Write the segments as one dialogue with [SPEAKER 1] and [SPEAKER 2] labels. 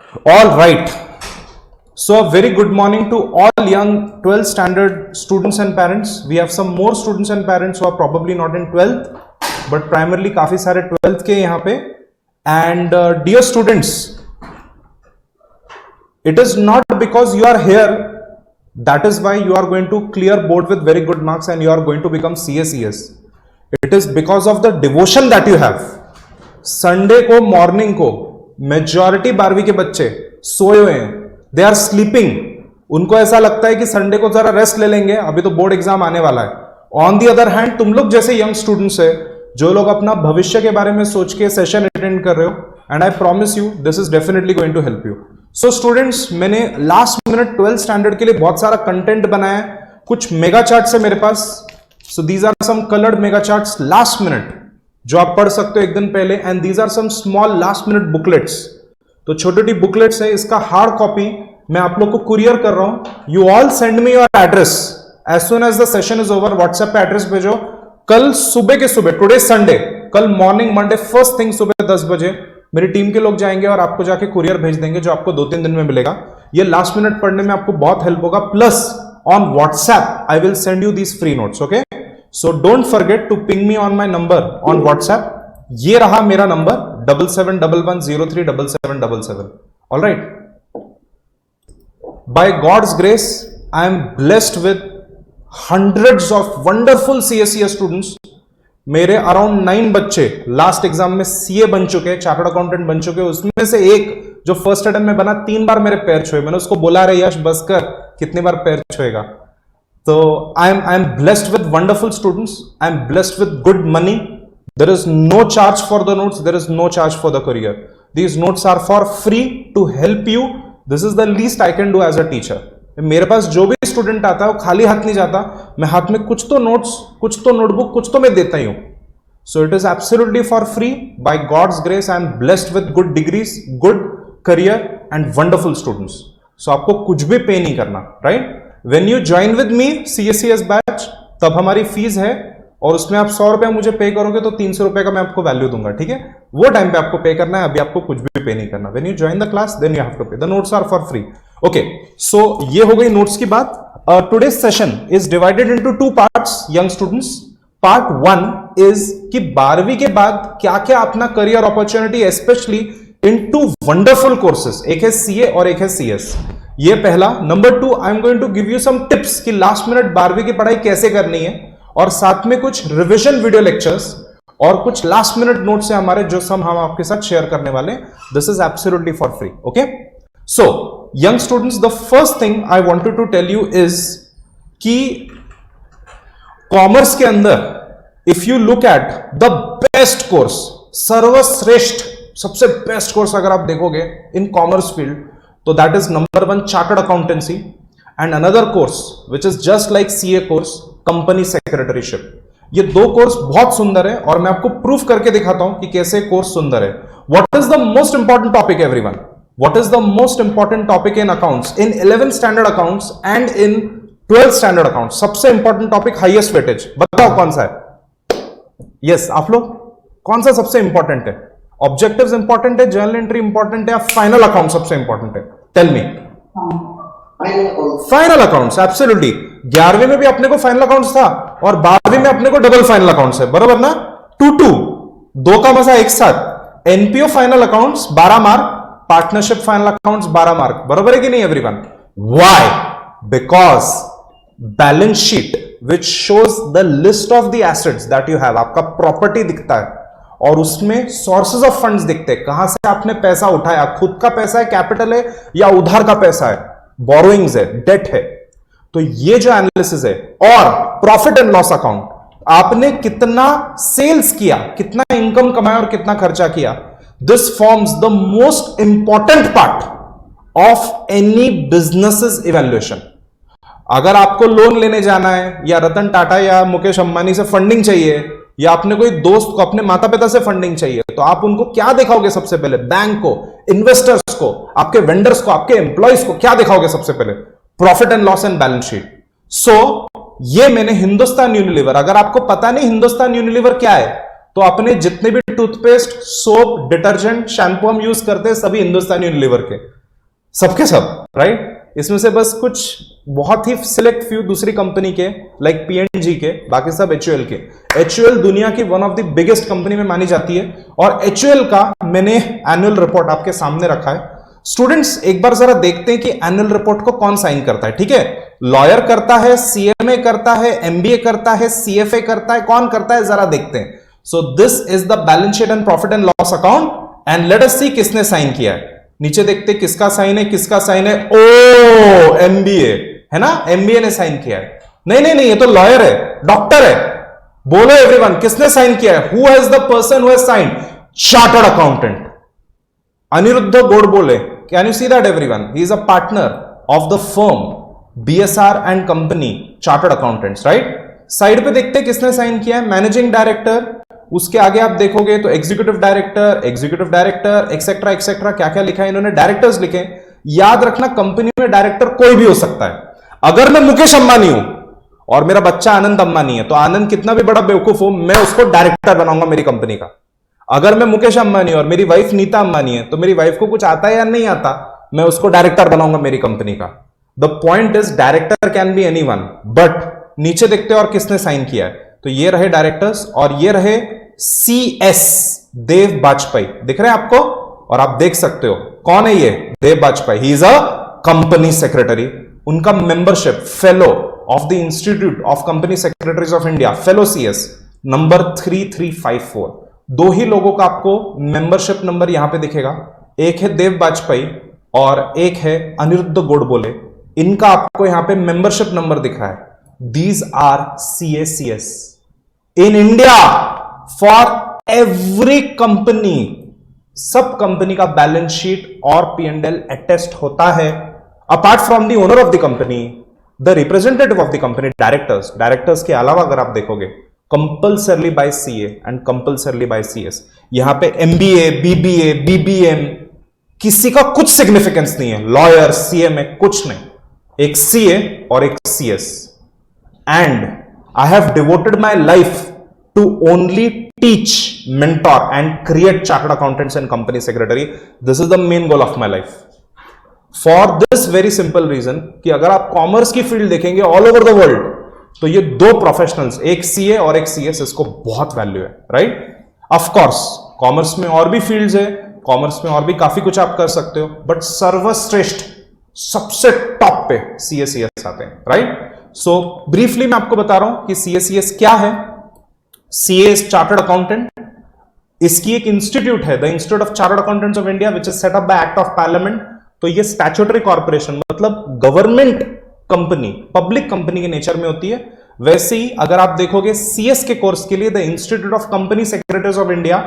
[SPEAKER 1] All right. So a very good morning to all young 12th standard students and parents. We have some more students and parents who are probably not in 12th, but primarily काफी सारे 12th के यहाँ पे. And dear students, it is not because you are here that is why you are going to clear board with very good marks and you are going to become CSES. It is because of the devotion that you have. Sunday को morning को majority 12वीं के बच्चे सोए हुए हैं, they are sleeping. उनको ऐसा लगता है कि संडे को जरा रेस्ट ले लेंगे, अभी तो बोर्ड एग्जाम आने वाला है. ऑन दी अदर हैंड तुम लोग जैसे यंग स्टूडेंट्स है जो लोग अपना भविष्य के बारे में सोच के सेशन अटेंड कर रहे हो, and I promise you this is definitely going to help you. So students, मैंने लास्ट मिनट 12th स्टैंडर्ड के लिए बहुत सारा कंटेंट बनाया है. कुछ मेगा चार्ट्स है मेरे पास. So these are some coloured mega charts last minute जो आप पढ़ सकते हो एक दिन पहले, and these are some small last minute booklets. तो छोटी छोटी बुकलेट्स है. इसका हार्ड कॉपी मैं आप लोग को कुरियर कर रहा हूं. You all send me your address as soon as the session is over. WhatsApp पे एड्रेस भेजो. कल सुबह के सुबह, टुडे संडे, कल मॉर्निंग मंडे फर्स्ट थिंग सुबह 10 बजे मेरी टीम के लोग जाएंगे और आपको जाके कुरियर भेज देंगे जो आपको 2-3 दिन में मिलेगा. ये लास्ट मिनट पढ़ने में आपको बहुत हेल्प होगा. Plus on WhatsApp I will send you these free notes. Okay, so don't forget to ping me on my number on WhatsApp. ये रहा मेरा number 7711037777. All right. By God's grace, I am blessed with hundreds of wonderful CSES students. मेरे around 9 बच्चे last exam में CA बन चुके, chartered accountant बन चुके. उसमें से एक जो फर्स्ट अटेम्प्ट में बना 3 बार मेरे पैर छुए. मैंने उसको बोला रे यश बस कर, कितनी बार पैर छुएगा. So I am blessed with wonderful students. I am blessed with good money. There is no charge for the notes. There is no charge for the courier. These notes are for free to help you. This is the least I can do as a teacher. मेरे पास जो भी student आता है वो खाली हाथ नहीं जाता. मैं हाथ में कुछ तो नोट्स, कुछ तो नोटबुक, कुछ तो मैं देता ही हूं. So it is absolutely for free. By God's grace, I am blessed with good degrees, good career and wonderful students. So आपको कुछ भी पे नहीं करना, right? When you join with me CSES batch, तब हमारी फीस है और उसमें आप 100 रुपया मुझे पे करोगे तो 300 रुपए का मैं आपको वैल्यू दूंगा. ठीक है, वो टाइम पे आपको पे करना है, अभी आपको कुछ भी पे नहीं करना. When you join the class, then you have to pay. The notes are for free. Okay, so ये हो गई नोट्स की बात. Today's session is divided into 2 parts, young students. Part 1 is कि 12वीं के बाद क्या क्या अपना career opportunity, specially in 2 wonderful courses, एक है CA और एक है CS. ये पहला. Number 2, I am going to give you some tips कि लास्ट मिनट 12वीं की पढ़ाई कैसे करनी है, और साथ में कुछ रिवीजन वीडियो लेक्चर्स और कुछ लास्ट मिनट नोट्स है हमारे जो हम आपके साथ शेयर करने वाले. This is absolutely for free. Okay, so young students, the first thing I wanted to tell you is कि कॉमर्स के अंदर if you look at the best course, सर्वश्रेष्ठ सबसे बेस्ट कोर्स अगर आप देखोगे इन कॉमर्स फील्ड, तो that is number 1 chartered accountancy, and another course which is just like CA course, company secretaryship. ये 2 कोर्स बहुत सुंदर है और मैं आपको प्रूफ करके दिखाता हूं कि कैसे कोर्स सुंदर है. What is the most important topic everyone? What is the most important topic in accounts, in 11th standard accounts and in 12th standard accounts? सबसे इंपॉर्टेंट टॉपिक हाईएस्ट वेटेज, बताओ कौन सा है? यस, आप लोग कौन सा सबसे इंपॉर्टेंट है? ऑब्जेक्टिव्स इंपॉर्टेंट है, जर्नल एंट्री इंपॉर्टेंट है, फाइनल अकाउंट सबसे इंपॉर्टेंट है? Tell me. Final accounts, absolutely. 11वीं में भी अपने को फाइनल अकाउंट्स था और 12वीं में अपने को डबल फाइनल अकाउंट्स है, बराबर ना? 2-2, 2 का मजा एक साथ. NPO final accounts 12 mark, partnership final accounts 12 mark, बराबर है कि नहीं everyone? Why? Because balance sheet which shows the list of the assets that you have, आपका प्रॉपर्टी दिखता है और उसमें सोर्सेज ऑफ फंड्स दिखते हैं, कहां से आपने पैसा उठाया, खुद का पैसा है, कैपिटल है, या उधार का पैसा है, बोरोइंग्स है, डेट है. तो ये जो एनालिसिस है, और प्रॉफिट एंड लॉस अकाउंट, आपने कितना सेल्स किया, कितना इनकम कमाया और कितना खर्चा किया, this forms the most important part of any business evaluation. अगर आपको लोन लेने जाना है या रतन टाटा या मुकेश अंबानी से फंडिंग चाहिए, या अपने कोई दोस्त को, अपने माता पिता से फंडिंग चाहिए, तो आप उनको क्या दिखाओगे सबसे पहले? बैंक को, इन्वेस्टर्स को, आपके वेंडर्स को, आपके एम्प्लॉइज को क्या दिखाओगे सबसे पहले? Profit and loss and balance sheet. So ये मैंने हिंदुस्तान यूनिलीवर, अगर आपको पता नहीं हिंदुस्तान यूनिलीवर क्या है, तो अपने जितने भी टूथपेस्ट, सोप, डिटर्जेंट, शैंपू हम यूज करते हैं सभी हिंदुस्तान यूनिलीवर के. सबके सब, राइट? इसमें से बस कुछ बहुत ही सिलेक्ट फ्यू दूसरी कंपनी के, लाइक पीएनजी के, बाकी सब एचयूएल के। एचयूएल दुनिया की one of the biggest company में मानी जाती है, और एचयूएल का मैंने एनुअल रिपोर्ट आपके सामने रखा है। स्टूडेंट्स एक बार जरा देखते हैं कि एनुअल रिपोर्ट को कौन साइन करता है, ठीक है? लॉयर करता है, सीएमए करता है, एमबीए करता है, सीएफए करता है, कौन करता है जरा देखते हैं। So this is the balance sheet and profit and loss account, and let us see किसने साइन किया है। नीचे देखते किसका साइन है, किसका साइन है। ओ एमबीए है ना, एमबीए ने साइन किया है। नहीं नहीं नहीं, ये तो लॉयर है, डॉक्टर है। बोलो एवरीवन, किसने साइन किया है? Who has the person who has signed? Chartered accountant Aniruddh Godbole. Can you see that everyone? He is a partner of the firm BSR and company chartered accountants, right? Side पे देखते किसने sign किया है, managing director. उसके आगे आप देखोगे तो एग्जीक्यूटिव डायरेक्टर एक्सेट्रा एक्सेट्रा, क्या क्या लिखा है इन्होंने, डायरेक्टर्स लिखे। याद रखना कंपनी में डायरेक्टर कोई भी हो सकता है। अगर मैं मुकेश अंबानी हूं और मेरा बच्चा आनंद अंबानी है, तो आनंद कितना भी बड़ा बेवकूफ हो, मैं उसको डायरेक्टर बनाऊंगा मेरी कंपनी का। अगर मैं मुकेश अंबानी और मेरी वाइफ नीता अंबानी है, तो मेरी वाइफ को कुछ आता है या नहीं आता, मैं उसको डायरेक्टर बनाऊंगा मेरी कंपनी का। The point is director can be anyone, but नीचे देखते हो और किसने साइन किया है। तो ये रहे डायरेक्टर्स, और ये रहे CS देव बाजपेयी, दिख रहे हैं आपको? और आप देख सकते हो कौन है ये, Dev Bajpayee. He is a company secretary. उनका membership fellow of the Institute of company Secretaries of India, fellow CS number 3354। दो ही लोगों का आपको मेंबरशिप नंबर यहां पे दिखेगा, एक है देव बाजपेयी और एक है अनिरुद्ध गोडबोले। इनका आपको यहां पे मेंबरशिप नंबर दिख रहा है। These are CACS in India for every company. सब कंपनी का बैलेंस शीट और P&L अटेस्ट होता है। Apart from the owner of the company, the representative of the company, directors के अलावा अगर आप देखोगे compulsorily by CA and compulsorily by CS। यहां पे MBA, BBA, BBM किसी का कुछ सिग्निफिकेंस नहीं है, लॉयर, CMA कुछ नहीं, एक CA और एक CS। And I have devoted my life to only teach, mentor and create chartered accountants and company secretary. This is the main goal of my life. For this very simple reason कि अगर आप commerce की field देखेंगे all over the world, तो ये दो professionals, एक CA और एक CS, इसको बहुत वैल्यू है, राइट? ऑफ कोर्स कॉमर्स में और भी फील्ड्स है, कॉमर्स में और भी काफी कुछ आप कर सकते हो, बट सर्वश्रेष्ठ सबसे टॉप पे CA/CS आते हैं, राइट? सो ब्रीफली मैं आपको बता रहा हूं कि CA/CS क्या है। CA is chartered accountant. इसकी एक इंस्टीट्यूट है, the Institute of chartered accountants of India, which is set up by act of parliament. तो ये स्टैट्यूटरी कॉर्पोरेशन, मतलब गवर्नमेंट कंपनी, पब्लिक कंपनी के नेचर में होती है। वैसे ही अगर आप देखोगे CS के कोर्स के लिए the Institute of company Secretaries of India,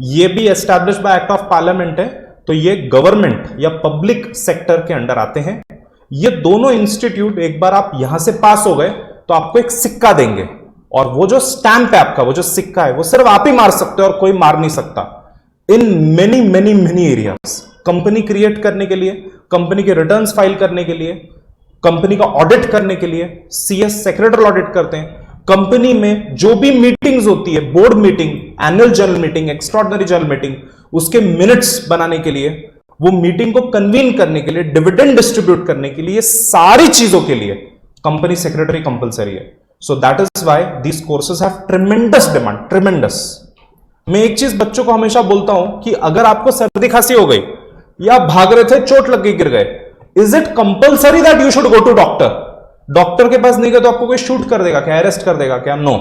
[SPEAKER 1] ये भी establish bye act of parliament है। तो ये गवर्नमेंट या पब्लिक सेक्टर के अंडर आते हैं। ये दोनों इंस्टीट्यूट, एक बार आप यहां से पास हो गए तो आपको एक सिक्का देंगे, और वो जो स्टैंप है आपका, वो जो सिक्का है, वो सिर्फ आप ही मार सकते हो और कोई मार नहीं सकता। In many many many areas, company create करने के लिए, कंपनी के रिटर्न्स फाइल करने के लिए, कंपनी का ऑडिट करने के लिए CS सेक्रेटरी ऑडिट करते हैं। कंपनी में जो भी मीटिंग्स होती है, board meeting, annual general meeting, extraordinary general meeting, उसके मिनट्स बनाने के लिए, वो मीटिंग को कन्वीन करने के लिए, डिविडेंड डिस्ट्रीब्यूट करने के लिए, सारी चीजों के लिए कंपनी सेक्रेटरी कंपलसरी है। So that is why these courses have tremendous demand, tremendous. मैं एक चीज बच्चों को हमेशा बोलता हूं कि अगर आपको सर्दी खांसी हो गई या भाग रहे थे, चोट लग गई, गिर गए, is it compulsory that you should go to doctor? Doctor के पास नहीं गए तो आपको कोई शूट कर देगा क्या, अरेस्ट कर देगा क्या? No,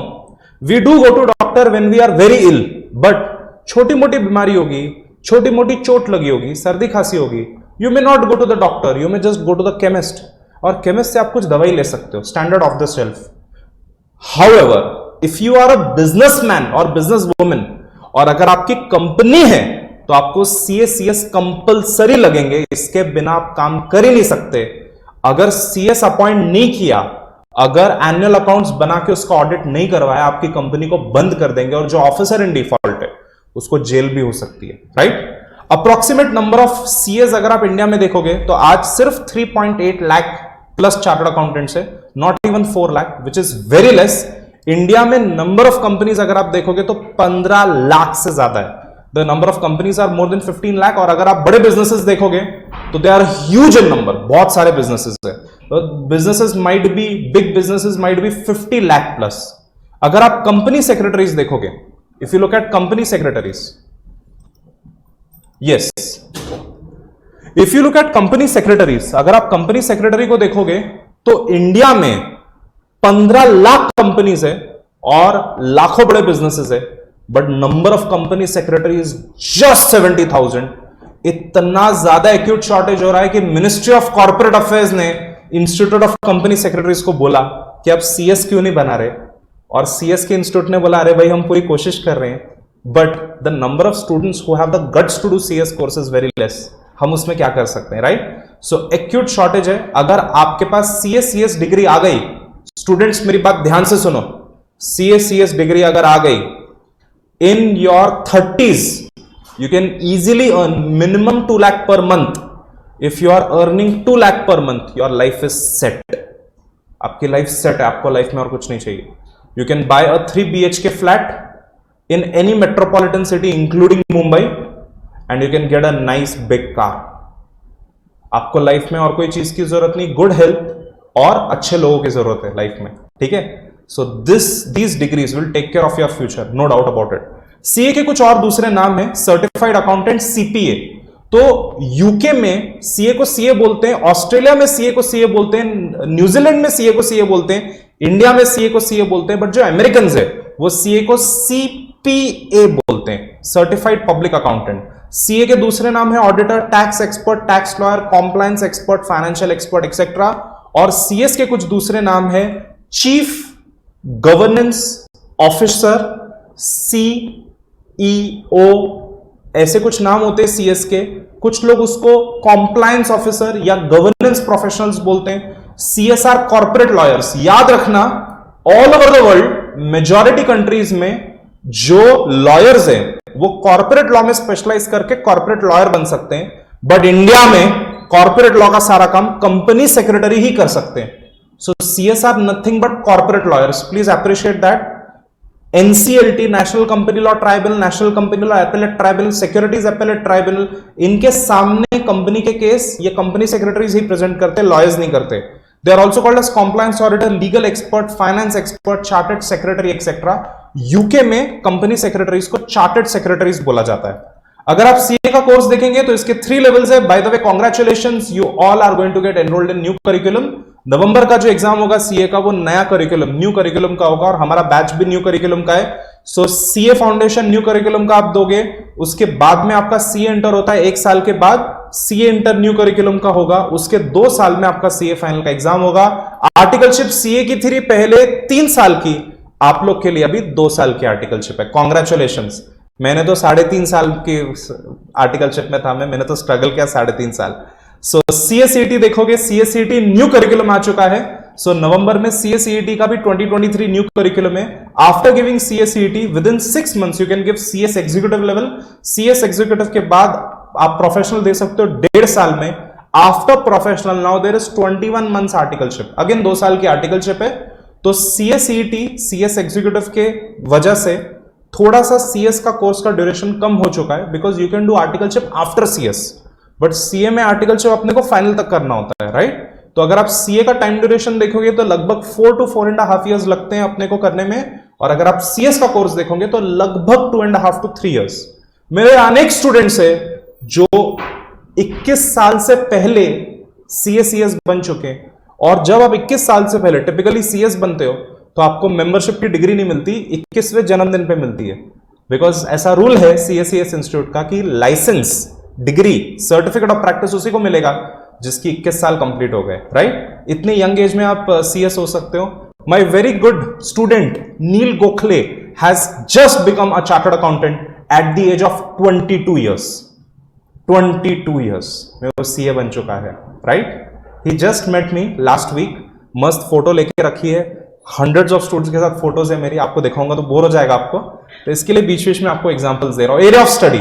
[SPEAKER 1] we do go to doctor when we are very ill, but छोटी मोटी बीमारी होगी, छोटी मोटी चोट लगी होगी, सर्दी खांसी होगी, you may not go to the doctor, you may just go to the chemist, और केमिस्ट से आप कुछ दवाई ले सकते हो, standard off the shelf. However, if you are a businessman or businesswoman, और अगर आपकी कंपनी है, तो आपको CA/CS कंपलसरी लगेंगे, इसके बिना आप काम कर ही नहीं सकते। अगर CS अपॉइंट नहीं किया, अगर एनुअल अकाउंट्स बना के उसका ऑडिट नहीं करवाया, आपकी कंपनी को बंद कर देंगे, और जो ऑफिसर इन डिफॉल्ट है उसको जेल भी हो सकती है, right? Approximate number of CAs अगर आप इंडिया में देखोगे तो आज सिर्फ 3.8 लाख प्लस चार्टर्ड अकाउंटेंट्स है, not even 4 lakh, which is very less. India में नंबर ऑफ कंपनीज अगर आप देखोगे तो 15 लाख से ज्यादा है। The number of companies are more than 15 lakh. और अगर आप बड़े बिजनेसेस देखोगे तो they are huge in number, बहुत सारे बिजनेसेस है। Businesses might be big, businesses might be 50 lakh plus. अगर आप कंपनी सेक्रेटरीज देखोगे, if you look eight company secretaries, yes, if you look eight company secretaries, अगर आप कंपनी सेक्रेटरी को देखोगे तो इंडिया में 15 लाख कंपनीज है और लाखों बड़े बिजनेसेस है, but number of company secretary is just 70,000। इतना ज्यादा एक्यूट शॉर्टेज हो रहा है कि मिनिस्ट्री ऑफ कॉर्पोरेट अफेयर्स ने इंस्टीट्यूट ऑफ कंपनी सेक्रेटरीज को बोला कि आप सीएस क्यों नहीं बना रहे, और सीएस के इंस्टीट्यूट ने बोला अरे भाई हम पूरी कोशिश कर रहे हैं, but the number of students who have the guts to do CS course is very less. हम उसमें क्या कर सकते हैं, राइट? सो एक्यूट शॉर्टेज है। अगर आपके पास सीएस डिग्री आ गई, स्टूडेंट्स मेरी बात ध्यान से सुनो, सीएस डिग्री अगर आ गई इन your 30s, you can easily earn minimum 2 lakh per month. If you are earning 2 lakh per month, your life is set. आपकी लाइफ सेट है, आपको लाइफ में और कुछ नहीं चाहिए। You can buy a 3 BHK flat in any metropolitan city including Mumbai and you can get a nice big car. आपको life में और कोई चीज की जरूरत नहीं, गुड हेल्थ और अच्छे लोगों की जरूरत है लाइफ में, ठीक है? सो these degrees will take care of your future, no doubt about it. CA के कुछ और दूसरे नाम है, सर्टिफाइड अकाउंटेंट, सीपीए। तो यूके में सीए को सीए बोलते हैं, ऑस्ट्रेलिया में सीए को सीए बोलते हैं, न्यूजीलैंड में सीए को सीए बोलते हैं, इंडिया में सीए को सीए बोलते हैं, बट जो अमेरिकन है वो सीए को सीपीए बोलते हैं, सर्टिफाइड पब्लिक अकाउंटेंट। सीए के दूसरे नाम है auditor, tax expert, tax lawyer, compliance expert, financial expert etcetera. और सीएस के कुछ दूसरे नाम है चीफ गवर्नेंस ऑफिसर, सीईओ, ऐसे कुछ नाम होते हैं सीएस के। कुछ लोग उसको कॉम्प्लायंस ऑफिसर या गवर्नेंस प्रोफेशनल्स बोलते हैं। सीएसआर कॉर्पोरेट लॉयर्स, याद रखना all over the world majority countries में जो लॉयर्स हैं वो कॉर्पोरेट लॉ में स्पेशलाइज करके कॉर्पोरेट लॉयर बन सकते हैं, बट इंडिया में कॉर्पोरेट लॉ का सारा काम कंपनी सेक्रेटरी ही कर सकते हैं। So CS are nothing but corporate lawyers, please appreciate that. NCLT, national company law tribunal, national company law appellate tribunal, securities appellate tribunal, इनके सामने कंपनी के केस ये कंपनी सेक्रेटरीज ही प्रेजेंट करते, लॉयर्स नहीं करते। They are also called as compliance auditor, legal expert, finance expert, chartered secretary etcetera. UK में company secretaries को चार्टर्ड सेक्रेटरीज बोला जाता है। अगर आप सीए का कोर्स देखेंगे तो इसके 3 लेवल्स है। By the way, congratulations, you all are going to get enrolled in new curriculum. November का जो एग्जाम होगा सीए का वो नया करिकुलम, न्यू करिकुलम का होगा, और हमारा बैच भी न्यू करिकुलम का है। सो सीए फाउंडेशन न्यू करिकुलम का आप दोगे, उसके बाद में आपका सीए इंटर होता है, 1 साल के बाद सीए इंटर न्यू करिकुलम का होगा, उसके 2 साल में आपका सीए फाइनल का एग्जाम होगा। आर्टिकलशिप सीए की थी पहले 3 साल की, आप लोग के लिए अभी 2 साल की आर्टिकलशिप है। कॉन्ग्रेचुलेशंस। मैंने तो 3.5 साल की आर्टिकलशिप में था, मैंने तो स्ट्रगल किया 3.5 साल। सो सीएसईटी देखोगे, सीएसईटी न्यू करिकुलम आ चुका है। सो नवंबर में सीएसईटी का भी 2023 न्यू करिकुलम है। After giving CSEET with in 6 months you can give CS executive level. CS executive के बाद आप प्रोफेशनल दे सकते हो 1.5 साल में। After professional now there is 21 months articleship, again 2 साल की आर्टिकलशिप है। तो सीएसईटी, सीएस एग्जीक्यूटिव के वजह से थोड़ा सा सीएस का कोर्स का ड्यूरेशन कम हो चुका है, because you can do articleship after CS, but CA में आर्टिकलशिप अपने को फाइनल तक करना होता है, राइट? तो अगर आप सीए का टाइम ड्यूरेशन देखोगे तो लगभग 4 to 4.5 इयर्स लगते हैं अपने को करने में, और अगर आप सीएस का कोर्स देखोगे तो लगभग 2.5 to 3 इयर्स। मेरे अनेक स्टूडेंट्स है जो 21 साल से पहले सीएस बन चुके हैं, और जब आप 21 साल से पहले टिपिकली सीएस बनते हो तो आपको मेंबरशिप की डिग्री नहीं मिलती, 21वें जन्मदिन पे मिलती है, बिकॉज ऐसा रूल है सीएसईएस इंस्टीट्यूट का कि licence, degree, certificate of practice उसी को मिलेगा जिसकी 21 साल कंप्लीट हो गए, राइट? इतने यंग एज में आप सीएस हो सकते हो। My very good student Neel Gokhale has just become a chartered accountant at the age of 22 years. 22 years में वो सीए बन चुका है, right? He just met me last week, मस्त फोटो लेके रखी है, हंड्रेड्स ऑफ स्टूडेंट्स के साथ फोटोज है मेरी, आपको दिखाऊंगा तो बोर हो जाएगा आपको, तो इसके लिए बीच बीच में आपको एग्जांपल्स दे रहा हूं। Area of study,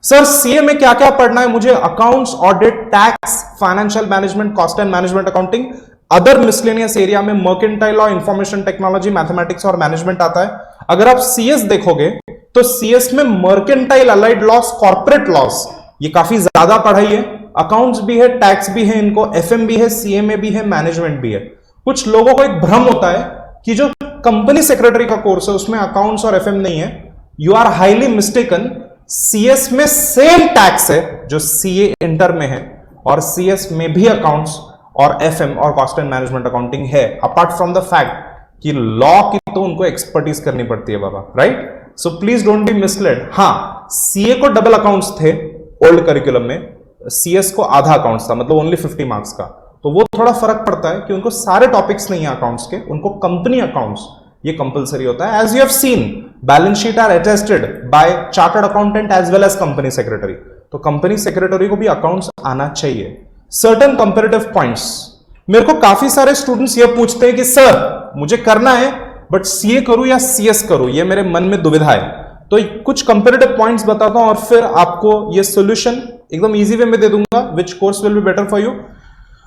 [SPEAKER 1] sir CA में क्या क्या पढ़ना है मुझे? Accounts, audit, tax, financial management, cost and management accounting, other miscellaneous area में mercantile law, information technology, mathematics और मैनेजमेंट आता है। अगर आप सीएस देखोगे तो सीएस में mercantile, allied laws, corporate laws, ये काफी ज्यादा पढ़ाई है। अकाउंट्स भी है, टैक्स भी है, इनको एफएम भी है, सीएमए भी है, मैनेजमेंट भी है। कुछ लोगों को एक भ्रम होता है कि जो कंपनी सेक्रेटरी का कोर्स है उसमें अकाउंट्स और एफएम नहीं है। You are highly mistaken. CS में सेम टैक्स है जो सीए इंटर में है, और सीएस में भी अकाउंट्स और एफएम और कॉस्ट एंड मैनेजमेंट अकाउंटिंग है, अपार्ट फ्रॉम द फैक्ट कि लॉ की तो उनको एक्सपर्टीज करनी पड़ती है बाबा, right? So please don't be misled. हाँ, सीए को डबल अकाउंट्स थे ओल्ड करिकुलम में, सीएस को आधा अकाउंट्स था, मतलब ओनली 50 मार्क्स का। तो वो थोड़ा फर्क पड़ता है कि उनको सारे टॉपिक्स नहीं है अकाउंट्स के, उनको कंपनी अकाउंट्स ये कंपलसरी होता है। As you have seen, balance sheet are attested by chartered accountant as well as company secretary. तो कंपनी सेक्रेटरी को भी अकाउंट्स आना चाहिए। सर्टेन कंपेरेटिव पॉइंट्स, मेरे को काफी सारे स्टूडेंट्स ये पूछते हैं कि सर मुझे करना है बट सीए करूं या सीएस करूं, ये मेरे मन में दुविधा है। तो कुछ कंपेरेटिव पॉइंट्स बताता हूं और फिर आपको ये सॉल्यूशन एकदम इजी वे में दे दूंगा, which course will be better for you.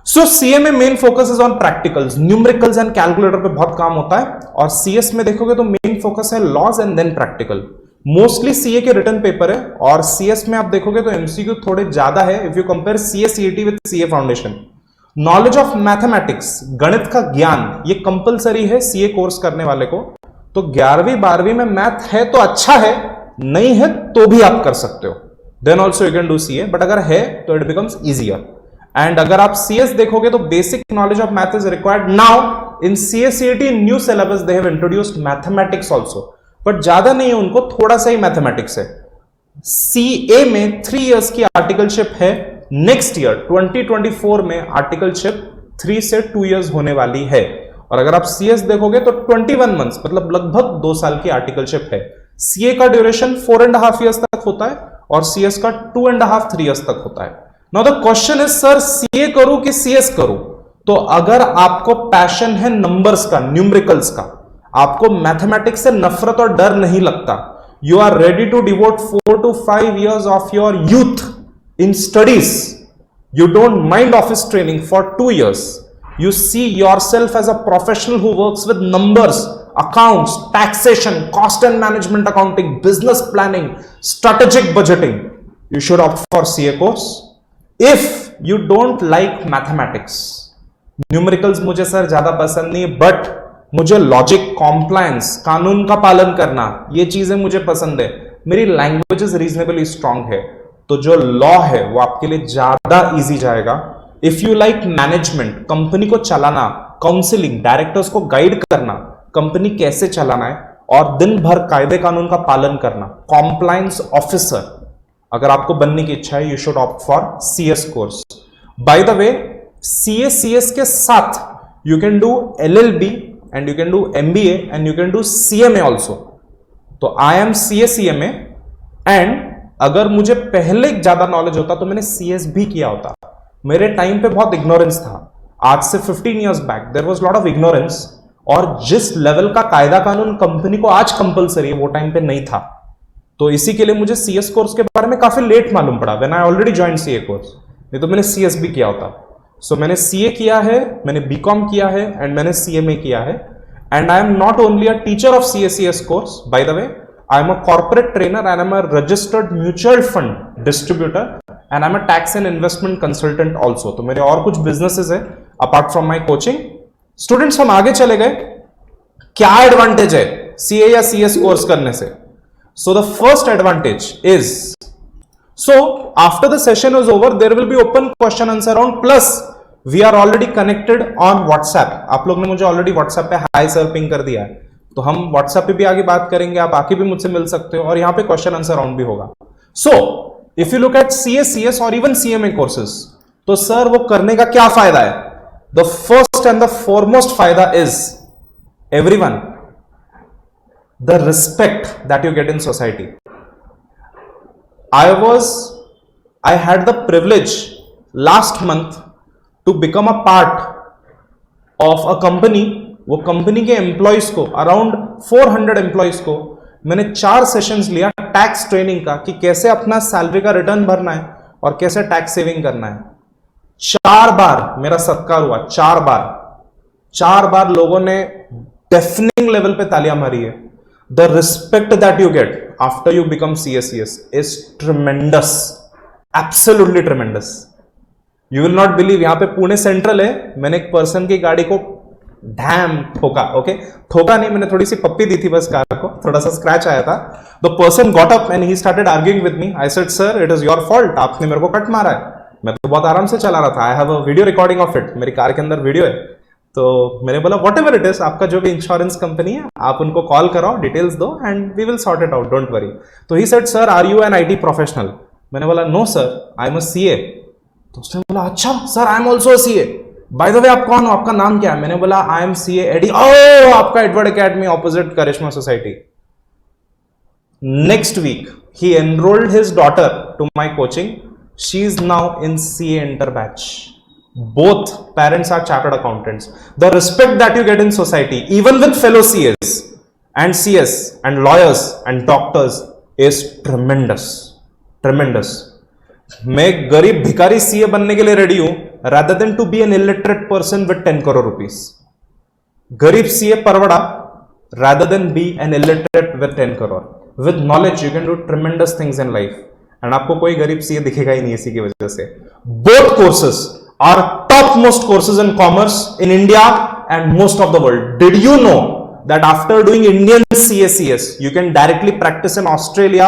[SPEAKER 1] So CA में main focus is on practicals, numericals and calculator पे बहुत काम होता है, और सीएस में देखोगे तो मेन फोकस है laws and then practical. Mostly CA के रिटन पेपर है, और सीएस में आप देखोगे तो एमसीक्यू थोड़े ज्यादा है if you compare CA CET with CA foundation. Knowledge of mathematics, गणित का ज्ञान, ये कंपलसरी है सीए कोर्स करने वाले को। तो 11वीं 12वीं में मैथ है तो अच्छा है, नहीं है तो भी आप कर सकते हो, then also you can do CA, but अगर है तो इट बिकम्स इजियर। एंड अगर आप सीएस देखोगे तो basic knowledge of math is required. Now in CA CET new syllabus they have introduced mathematics also, but ज्यादा नहीं है उनको, थोड़ा सा ही मैथमेटिक्स है। सीए में 3 इयर्स की आर्टिकलशिप है, नेक्स्ट ईयर 2024 में आर्टिकलशिप 3 से 2 इयर्स होने वाली है। और अगर आप सीएस देखोगे तो 21 मंथ्स, मतलब लगभग 2 साल की आर्टिकलशिप है। सीए का ड्यूरेशन 4.5 इयर्स तक होता है और सीएस का 2.5-3 इयर्स तक होता है। Now the question is sir CA करूं कि सीएस करूं? तो अगर आपको पैशन है नंबर्स का, न्यूमेरिकल्स का, आपको मैथमेटिक्स से नफरत और डर नहीं लगता, you are ready to devote 4 to 5 years of your youth in studies, you don't mind office training for 2 years, you see yourself as a professional who works with numbers, accounts, taxation, cost and management accounting, business planning, strategic budgeting, you should opt for CA course. If you don't like mathematics, numericals मुझे sir ज्यादा पसंद नहीं, but मुझे logic, compliance, कानून का पालन करना, ये चीजें मुझे पसंद है, मेरी लैंग्वेज रीजनेबली स्ट्रांग है, तो जो लॉ है वो आपके लिए ज्यादा इजी जाएगा। If you like management, company को चलाना, काउंसलिंग, डायरेक्टर्स को गाइड करना, कंपनी कैसे चलाना है और दिन भर कायदे कानून का पालन करना, कॉम्प्लायंस ऑफिसर, अगर आपको बनने की इच्छा है, you should opt for CS course. By the way, CA CS के साथ you can do LLB and you can do MBA and you can do CMA also. तो I am CA CMA, and अगर मुझे पहले ज्यादा knowledge होता तो मैंने सीएस भी किया होता। मेरे टाइम पे बहुत इग्नोरेंस था, आज से 15 years back there was lot of ignorance, और जिस लेवल का कायदा कानून कंपनी को आज कंपलसरी है वो टाइम पे नहीं था। तो इसी के लिए मुझे सीएस कोर्स के बारे में काफी लेट मालूम पड़ा, when I already join CA course, नहीं तो मैंने सीएस भी किया होता। सो मैंने सीए किया है, मैंने बीकॉम किया है एंड मैंने सीएमए किया है, and I am not only a teacher of CS course, by the way I am a corporate trainer and I am a registered mutual fund distributor and I am a tax and investment consultant also. तो मेरे और कुछ businesses है apart from my coaching. Students, हम आगे चले गए, क्या advantage है CA या CS कोर्स करने से? So the first advantage is, so after the session is over, there will be open question answer round, plus we are already connected on WhatsApp. आप लोग ने मुझे already WhatsApp पे hi sir ping कर दिया है, तो हम WhatsApp पे भी आगे बात करेंगे, आप आके भी मुझसे मिल सकते हो, और यहां पे क्वेश्चन आंसर राउंड भी होगा। So if you look at CA CS और इवन सीएमए कोर्सेज, तो सर वो करने का क्या फायदा है? The first and the foremost फायदा is everyone, the respect that you get in society. I had the privilege last month to become a part of a company. वो company के एम्प्लॉइज को, अराउंड 400 एम्प्लॉइज को, मैंने 4 sessions लिया tax training का, कि कैसे अपना सैलरी का रिटर्न भरना है और कैसे टैक्स सेविंग करना है। 4 बार मेरा सत्कार हुआ, 4 बार लोगों ने डेफिनिंग लेवल पे तालियां मारी है। The respect that you get after you become CS is tremendous, absolutely tremendous. You will not believe, यहां पे पुणे सेंट्रल है, मैंने एक पर्सन की गाड़ी को डैम ठोका, ओके ठोका नहीं, मैंने थोड़ी सी पप्पी दी थी बस कार को, थोड़ा सा स्क्रैच आया था. The person got up and he started arguing with me. I said sir it is your fault, आपने मेरे को कट मारा है, मैं तो बहुत आराम से चला रहा था. I have a video recording of it, मेरी कार के अंदर वीडियो है. तो मैंने बोला वॉट एवर इट इज, आपका जो भी इंश्योरेंस कंपनी है आप उनको कॉल कराओ, डिटेल्स दो and we will sort it out, don't worry. तो he said sir are you an IT professional. मैंने बोला no sir I am a CA. तो उसने बोला अच्छा sir I am also CA. By the way आप कौन हो, आपका नाम क्या है. मैंने बोला I am CA AD. Oh आपका Edward academy opposite Karishma society. Next week he enrolled his daughter to my coaching. She is now in CA inter batch. Both parents are chartered accountants. The respect that you get in society, even with fellow CAs and CS and lawyers and doctors, is tremendous. Tremendous. मैं गरीब भिखारी CA बनने के लिए ready हूं rather than to be an illiterate person with 10 crore rupees. गरीब CA परवड़ा rather than be an illiterate with 10 crore. With knowledge you can do tremendous things in life. And आपको कोई गरीब सीए दिखेगा ही नहीं इसी की वजह से. Both courses are top most courses in commerce in India and most of the world. Did you know that after doing Indian CACS you can directly practice in Australia,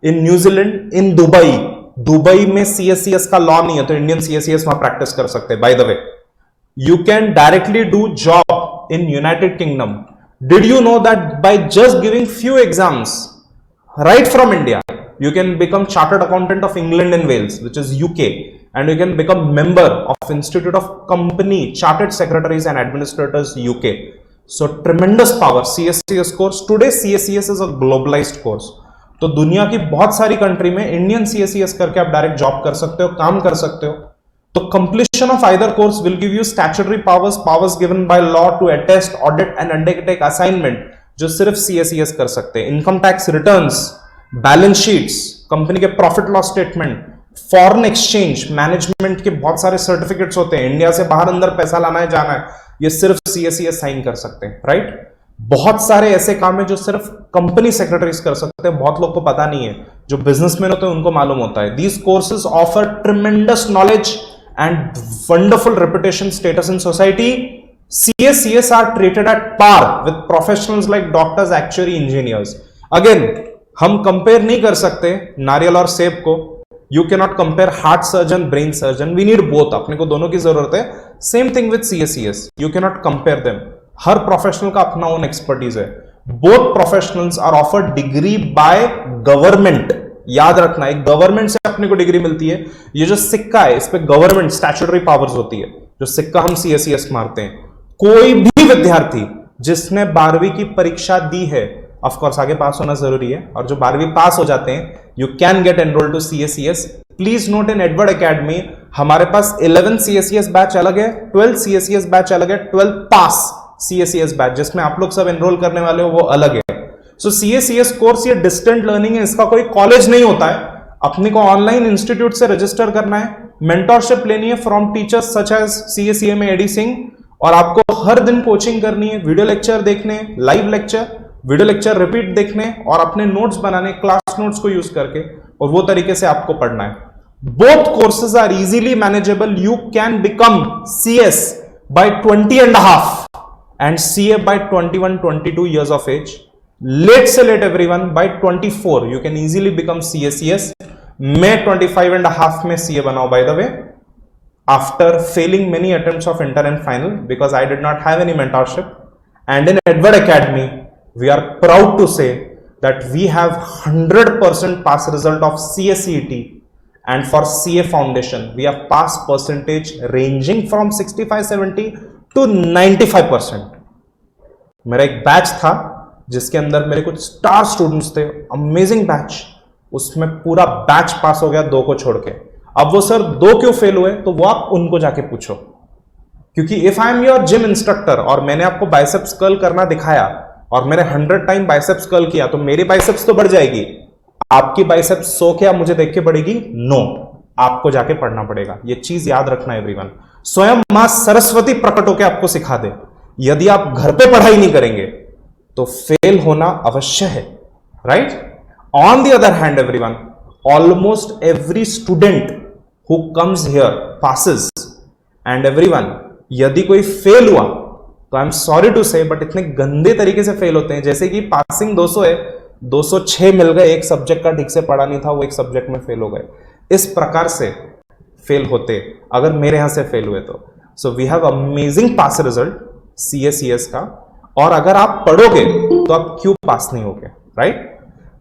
[SPEAKER 1] in New Zealand, in Dubai. Dubai में CACS का law नहीं है तो Indian CACS वहां practice कर सकते हैं. Bye the way you can directly do job in United kingdom. Did you know that by just giving few exams right from India you can become chartered accountant of England and Wales, which is UK, and you can become member of Institute of Company Chartered Secretaries and Administrators UK. So tremendous power. CACS course today, CACS is a globalized course. तो दुनिया की बहुत सारी country में Indian CACS करके आप direct job कर सकते हो, काम कर सकते हो. तो completion of either course will give you statutory powers given by law to attest, audit and undertake assignment, जो सिर्फ CACS कर सकते हैं. Income tax returns, balance sheets, company के profit loss statement, foreign exchange management के बहुत सारे certificates होते हैं. इंडिया से बाहर अंदर पैसा लाना है जाना है, ये सिर्फ CACS साइन कर सकते हैं. राइट बहुत सारे ऐसे काम है जो सिर्फ कंपनी सेक्रेटरीज कर सकते हैं, बहुत लोग को पता नहीं है. जो बिजनेसमैन होते हैं उनको मालूम होता है. These courses offer tremendous knowledge and wonderful reputation status in society. CACS are treated at par with professionals like doctors, actuary, engineers. Again, हम कंपेयर नहीं कर सकते नारियल और सेब को. You cannot compare heart surgeon, brain surgeon. We need both. अपने को दोनों की जरूरत है. Same thing with CACS. You cannot compare them. Her professional का अपना ओन एक्सपर्टीज है. Both professionals are offered degree by government. याद रखना एक गवर्नमेंट से अपने को डिग्री मिलती है. ये जो सिक्का है इस पे गवर्नमेंट स्टैट्यूटरी पावर्स होती है. जो सिक्का हम CACS मारते हैं, कोई भी विद्यार्थी जिसने 12वीं की परीक्षा दी है, ऑफ कोर्स आगे पास होना जरूरी है, और जो 12वीं पास हो जाते हैं you can get enrolled to CACS. Please note in Edward academy हमारे पास 11 CACS बैच अलग है, 12 CACS बैच अलग है, 12 पास CACS बैच जिसमें आप लोग सब एनरोल करने वाले हो वो अलग है. सो CACS कोर्स ये डिस्टेंट लर्निंग है, इसका कोई कॉलेज नहीं होता है. अपने को ऑनलाइन इंस्टीट्यूट से रजिस्टर करना है, मेंटरशिप लेनी है from teachers such as CACMA AD Singh, और आपको हर दिन कोचिंग करनी है, वीडियो लेक्चर देखने, live lecture, video lecture repeat देखने और अपने नोट्स बनाने क्लास नोट्स को यूज करके, और वो तरीके से आपको पढ़ना है. Both courses are easily manageable. You can become CS by 20 and a half and CA by 21-22 years of age. Late से late everyone, by 24 you can easily become CACS. मैं 25 and a half में CA बनाऊं by the way, after failing many attempts of inter and final because I did not have any mentorship. And in Edward Academy we are proud to say that we have 100% pass result of CACET, and for CA foundation we have pass percentage ranging from 65-70 to 95%. मेरा एक batch था जिसके अंदर मेरे कुछ star students थे, amazing batch, उसमें पूरा बैच पास हो गया 2 को छोड़ के. अब वो सर 2 क्यों फेल हुए तो वो आप उनको जाके पूछो, क्योंकि if I am your gym instructor और मैंने आपको बाइसेप्स कर्ल करना दिखाया और मैंने 100 टाइम बाइसेप्स कर्ल किया तो मेरी बाइसेप्स तो बढ़ जाएगी, आपकी बाइसेप्स 100 क्या मुझे देख के बढ़ेगी? नो, आपको जाके पढ़ना पड़ेगा. ये चीज याद रखना एवरीवन. स्वयं मां सरस्वती प्रकट होकर आपको सिखा दे. यदि आप घर पे पढ़ाई नहीं करेंगे तो फेल होना अवश्य है. Right? On the other hand everyone, almost every student who comes here passes and everyone, यदि कोई फेल हुआ तो आई एम सॉरी टू से बट इतने गंदे तरीके से फेल होते हैं, जैसे कि पासिंग 200 है, 206 मिल गए, एक सब्जेक्ट का ठीक से पढ़ा नहीं था, वो एक सब्जेक्ट में फेल हो गए, इस प्रकार से फेल होते अगर मेरे यहां से फेल हुए तो। So we have amazing pass result CACS का, और अगर आप पढ़ोगे तो आप क्यों पास नहीं होगे, right?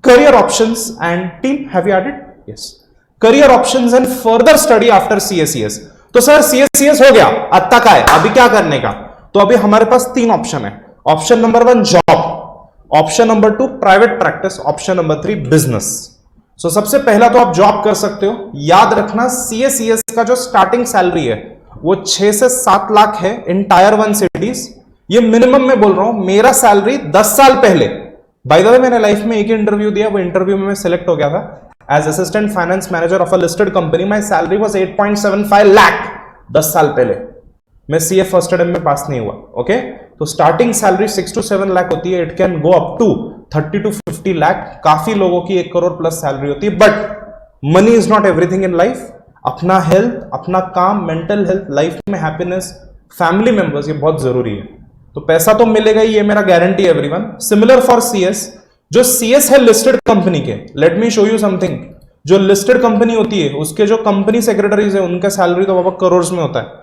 [SPEAKER 1] Career options and team, have you added? Yes, career options and further study after CACS। तो सर CACS हो गया, अत्ता का है, अभी क्या करने का? तो अभी हमारे पास 3 ऑप्शन है। Option number 1 job, option number 2 private practice, option number 3 business. So सबसे पहला तो आप जॉब कर सकते हो। याद रखना CACS का जो स्टार्टिंग सैलरी है वो 6 से 7 लाख है इन टायर 1 सिटीज। ये मिनिमम में बोल रहा हूं, मेरा सैलरी 10 साल पहले, बाय द वे मैंने लाइफ में एक ही इंटरव्यू दिया, वो इंटरव्यू में मैं सिलेक्ट हो गया था as assistant finance manager of a listed company. My salary was 8.75 lakh 10 साल पहले। मैं CA फर्स्ट अटेम्प्ट में पास नहीं हुआ, ओके? तो स्टार्टिंग सैलरी 6 to 7 लाख होती है, it can go up to 30 to 50 lakh. काफी लोगों की 1 करोड़ प्लस सैलरी होती है, but money is not everything in life. अपना हेल्थ, अपना काम, मेंटल हेल्थ, लाइफ में हैप्पीनेस, फैमिली मेंबर्स, ये बहुत जरूरी है। तो पैसा तो मिलेगा ही, ये मेरा गारंटी है एवरीवन। सिमिलर फॉर CS, जो CS है लिस्टेड कंपनी के, let me show you something. जो लिस्टेड कंपनी होती है उसके जो कंपनी सेक्रेटरीज है उनका सैलरी तो बाबा करोड़ में होता है।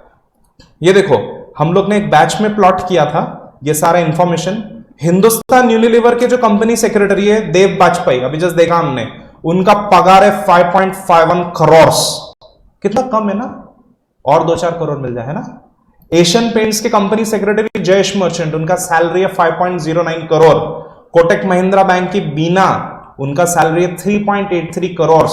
[SPEAKER 1] ये देखो, हम लोग ने एक बैच में प्लॉट किया था ये सारा इंफॉर्मेशन। हिंदुस्तान यूनिलीवर के जो कंपनी सेक्रेटरी है देव बाजपेयी, अभी जस्ट देखा हमने, उनका पगार है 5.51 करोड़। कितना कम है ना, और 2-4 करोड़ मिल जाए, है ना? एशियन पेंट्स के कंपनी सेक्रेटरी जयेश मर्चेंट, उनका सैलरी है 5.09 करोड़। कोटक महिंद्रा बैंक की बीना, उनका सैलरी है 3.83 करोड़।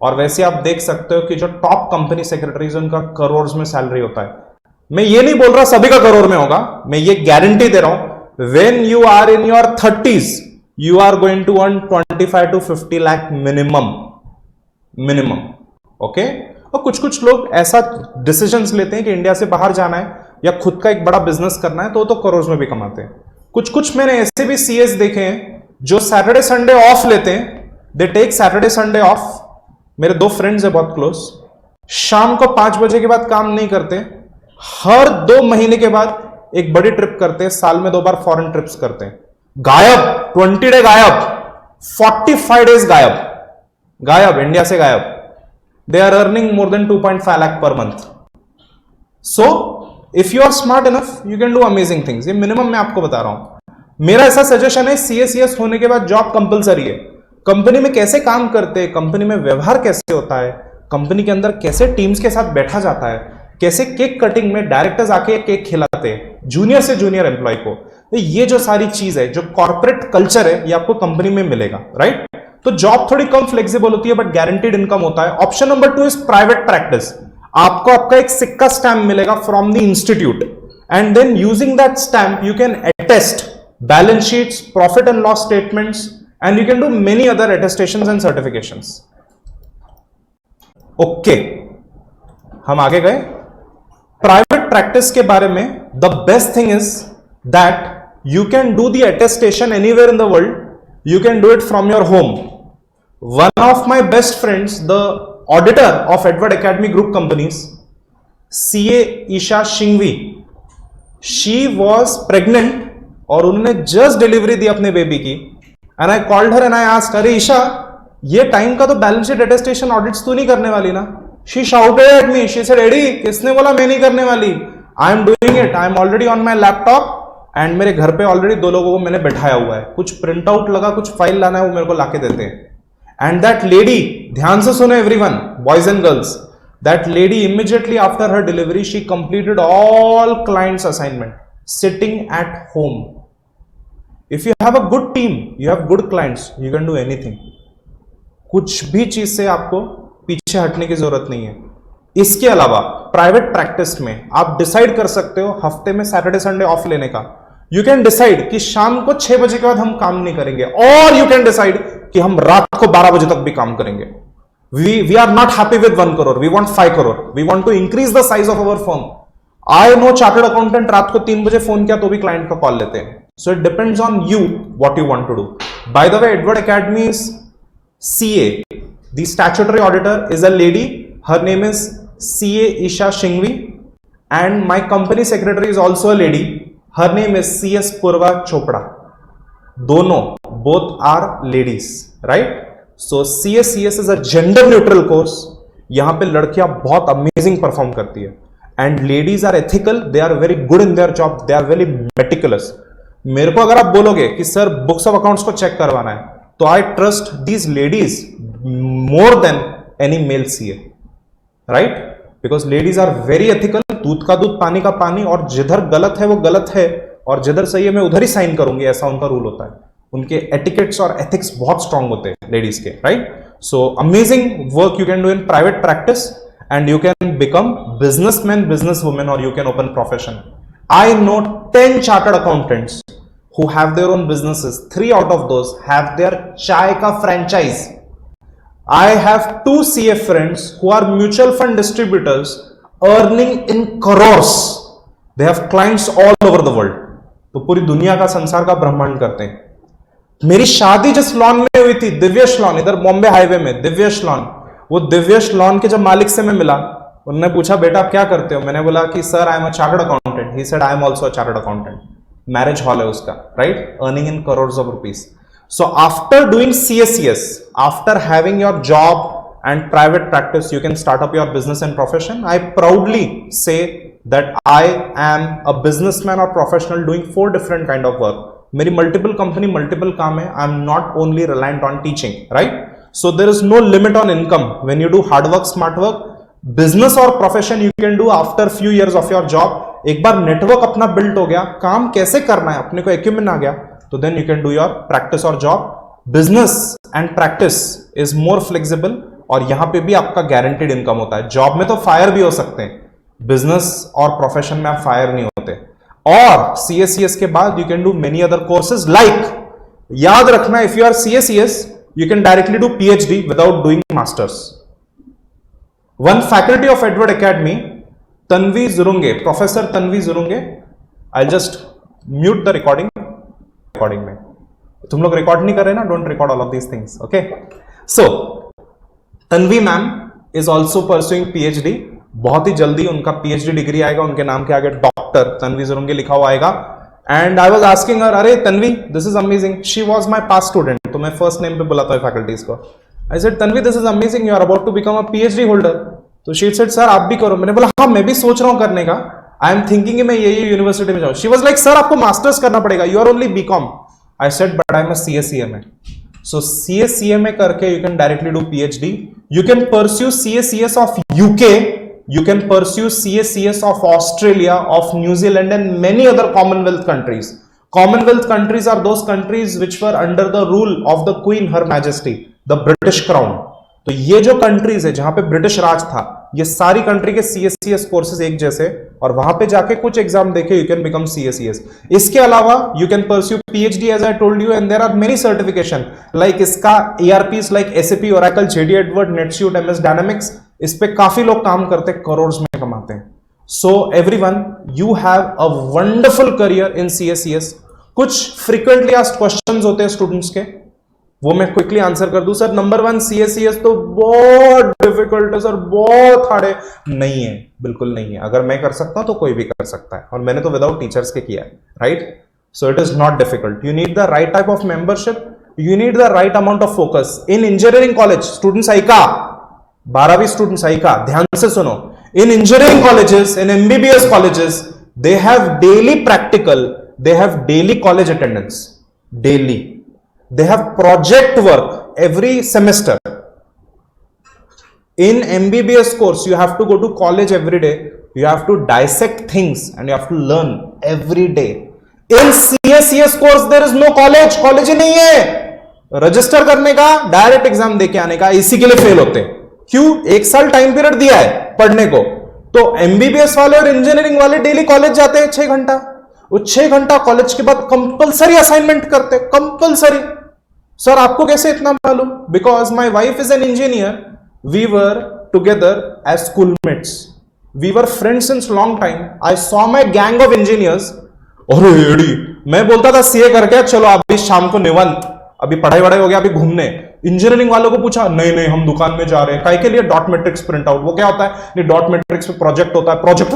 [SPEAKER 1] और वैसे आप देख सकते हो कि जो टॉप कंपनी सेक्रेटरीज उनका करोड़ में सैलरी होता है। मैं ये नहीं बोल रहा सभी का करोड़ में होगा, मैं ये गारंटी दे रहा हूं, when you are in your 30s you are going to earn 25 to 50 lakh minimum, okay? और कुछ कुछ लोग ऐसा डिसीजंस लेते हैं कि इंडिया से बाहर जाना है या खुद का एक बड़ा बिजनेस करना है, तो करोड़ में भी कमाते हैं। कुछ कुछ मैंने ऐसे भी CS देखे हैं जो सैटरडे संडे ऑफ लेते हैं, they take Saturday Sunday off. मेरे 2 फ्रेंड्स है बहुत क्लोज, शाम को 5 बजे के बाद काम नहीं करते, हर 2 महीने के बाद एक बड़ी ट्रिप करते हैं, साल में 2 बार फॉरेन ट्रिप्स करते हैं। गायब, 20 डे गायब, 45 डेज गायब, इंडिया से गायब। They are earning more than 2.5 lakh per month. So, if you are smart enough, you can do amazing things. ये मिनिमम मैं आपको बता रहा हूं। मेरा ऐसा सजेशन है, CACS होने के बाद जॉब कंपलसरी है। कंपनी में कैसे काम करते हैं, कंपनी में व्यवहार कैसे होता है, कंपनी के अंदर कैसे टीम्स के साथ बैठा जाता है, कैसे केक कटिंग में डायरेक्टर्स आके केक खिलाते हैं जूनियर से जूनियर एम्प्लॉय को, तो ये जो सारी चीज है, जो कॉर्पोरेट कल्चर है, ये आपको कंपनी में मिलेगा, राइट? तो जॉब थोड़ी कम फ्लेक्सिबल होती है बट गारंटीड इनकम होता है। Option number 2 is private practice. आपको आपका एक सिक्का स्टैम्प मिलेगा from the institute, and then using that stamp you can attest balance sheets, profit and loss statements, and you can do many other attestations and certifications. Okay, हम आगे गए। Private practice के बारे में the best thing is that you can do the attestation anywhere in the world, you can do it from your home. One of my best friends, the auditor of Edward Academy Group companies, CA Isha Shingvi, she was pregnant और उन्होंने just delivery दी अपने baby की, and I called her and I asked, अरे ईशा, ये time का तो balance sheet attestation audits तू नहीं करने वाली ना? She shouted at me, she said, AD किसने बोला मैं नहीं करने वाली? I am doing it, I am already on my laptop, and मेरे घर पे ऑलरेडी 2 लोगों को मैंने बैठाया हुआ है, कुछ प्रिंट आउट लगा, कुछ फाइल लाना है, वो मेरे को लाके देते हैं। एंड दैट लेडी, ध्यान से सुनो everyone, boys and girls, that lady immediately after her delivery she completed all clients assignment sitting at home. If you have a good team, you have good clients, you can do anything. कुछ भी चीज से आपको पीछे हटने की जरूरत नहीं है। इसके अलावा प्राइवेट प्रैक्टिस में आप डिसाइड कर सकते हो हफ्ते में सैटरडे संडे ऑफ लेने का। यू कैन डिसाइड कि शाम को 6 बजे के बाद हम काम नहीं करेंगे, और यू कैन डिसाइड कि हम रात को 12 बजे तक भी काम करेंगे। We are not happy with 1 crore, we want 5 crore, we want to increase the size of our firm. I know chartered accountant रात को 3 बजे फोन किया तो भी क्लाइंट का कॉल लेते हैं। So it depends on you what you want to do. By the way, Edward academy CA, the statutory auditor is a lady. Her name is CA Isha Shingvi, and my company secretary is also a lady. Her name is CS Purva Chopra. दोनों, both are ladies, right? So CACS is a gender neutral course. यहां पे लड़कियां बहुत amazing perform करती है, and ladies are ethical, they are very good in their job, they are very meticulous. मेरे को अगर आप बोलोगे कि सर बुक्स ऑफ अकाउंट्स को चेक करवाना है, तो I trust these ladies more than any male CA, right? Because ladies are very ethical, दूध का दूध पानी का पानी, और जिधर गलत है वो गलत है और जिधर सही है मैं उधर ही साइन करूंगी, ऐसा उनका रूल होता है. उनके एटिकेट्स और एथिक्स बहुत स्ट्रांग होते हैं लेडीज के, right? So amazing work you can do in private practice, and you can become businessmen, businesswomen, or you can open profession. I know 10 chartered accountants who have their own businesses. 3 out of those have their chai ka franchise. I have 2 CA friends who are mutual fund distributors earning in crores. They have clients all over the world. तो पूरी दुनिया का, संसार का ब्रह्मांड करते हैं. मेरी शादी जिस लॉन में हुई थी, दिव्यश लॉन, इधर बॉम्बे हाईवे में दिव्यश लॉन, वो दिव्यश लॉन के जब मालिक से मैं मिला, उन्होंने पूछा बेटा आप क्या करते हो? मैंने बोला कि sir I am a chartered accountant. He said I am also a chartered accountant. Marriage hall है उसका, right? Earning in crores of rupees. So after doing CACS, after having your job and private practice, you can start up your business and profession. I proudly say that I am a businessman और professional doing 4 different kind of work. मेरी multiple company, multiple काम है. आई am not only reliant on teaching, right? So there is no limit on income when you do hard work, smart work. Business or profession you can do after few years of your job. एक बार network अपना build हो गया, काम कैसे करना है अपने को एक्यूपमेंट आ गया, तो then you can do your practice or job. Business and practice is more flexible, और यहां पे भी आपका guaranteed income होता है. जॉब में तो फायर भी हो सकते हैं, बिजनेस और प्रोफेशन में आप फायर नहीं होते. और CACS के बाद you can do many other courses like, याद रखना, if you are CACS you can directly do PhD without doing masters. One faculty of Edward Academy, Tanvi Zurunge, Professor Tanvi Zurunge, I'll just mute the recording में. तुम लोग record नहीं कर रहे ना, don't record all of these things, okay? So Tanvi ma'am is also pursuing PhD. बहुत ही जल्दी उनका PhD डिग्री आएगा, उनके नाम के आगे डॉक्टर तन्वी जुरुंगे लिखा हुआ आएगा. And I was asking her, अरे Tanvi, this is amazing. She was my past student. तो मैं first name पे बुलाता हूँ faculties को. I said, Tanvi, this is amazing. You are about to become a PhD holder. तो she said, sir आप भी करो. मैंने बोला हाँ मैं भी सोच रहा हूँ करने का. I am thinking कि मैं ये यूनिवर्सिटी में जाऊँ. She was like, sir आपको मास्टर्स करना पड़ेगा. You are only BCom. I said, but I am a CACMA. So CACMA करके you can directly do PhD. You can pursue CACS of UK. You can pursue CACS of Australia, of New Zealand, and many other Commonwealth countries. Commonwealth countries are those countries which were under the rule of the Queen, Her Majesty, the British Crown. तो ये जो countries है जहां पे British राज था, ये सारी country के CACS कोर्सेज एक जैसे, और वहां पे जाके कुछ एग्जाम देके यू कैन बिकम CACS. इसके अलावा you can pursue PhD as I told you, and there are many certification like इसका ERPs like SAP, Oracle, JD Edwards, NetSuite, MS Dynamics, इस पे काफी लोग काम करते हैं, करोड़ में कमाते हैं. So everyone, you have a wonderful career in CACS. कुछ फ्रीक्वेंटली आस्क्ड क्वेश्चंस होते हैं स्टूडेंट्स के, वो मैं क्विकली आंसर कर दूं. सर नंबर 1 CACS तो बहुत डिफिकल्ट है सर, बहुत हार्ड है. नहीं है, बिल्कुल नहीं है. अगर मैं कर सकता हूं तो कोई भी कर सकता है, और मैंने तो विदाउट टीचर्स के किया है, right? So it is not difficult. You need the right type of membership, you need the right amount of focus. In engineering college students ऐका 12वीं स्टूडेंट्स ऐका ध्यान से सुनो. इन engineering colleges, in MBBS colleges, they have daily practical, they have daily college attendance, daily. They have project work every semester. In MBBS course, you have to go to college every day. You have to dissect things and you have to learn every day. In CACS course, there is no college. College ही नहीं है. Register करने का, direct exam देके आने का, इसी के लिए फेल होते हैं. क्यों? 1 साल टाइम पीरियड दिया है पढ़ने को. तो MBBS वाले और इंजीनियरिंग वाले डेली कॉलेज जाते हैं 6 घंटा. वो 6 घंटा कॉलेज के बाद कंपलसरी असाइनमेंट करते, कंपलसरी. सर आपको कैसे इतना मालूम? Because my wife is an engineer. We were together as schoolmates, we were friends since long time. I saw my gang of engineers. अरे एडी, मैं बोलता था सीए करके चलो अभी शाम को निवन, अभी पढ़ाई वढ़ाई हो गया, अभी घूमने. इंजीनियरिंग वालों को पूछा, नहीं नहीं हम दुकान में जा रहे हैं, काहे के लिए? Dot matrix print out. वो क्या होता है? नहीं, डॉट मैट्रिक्स पे प्रोजेक्ट होता है, प्रोजेक्ट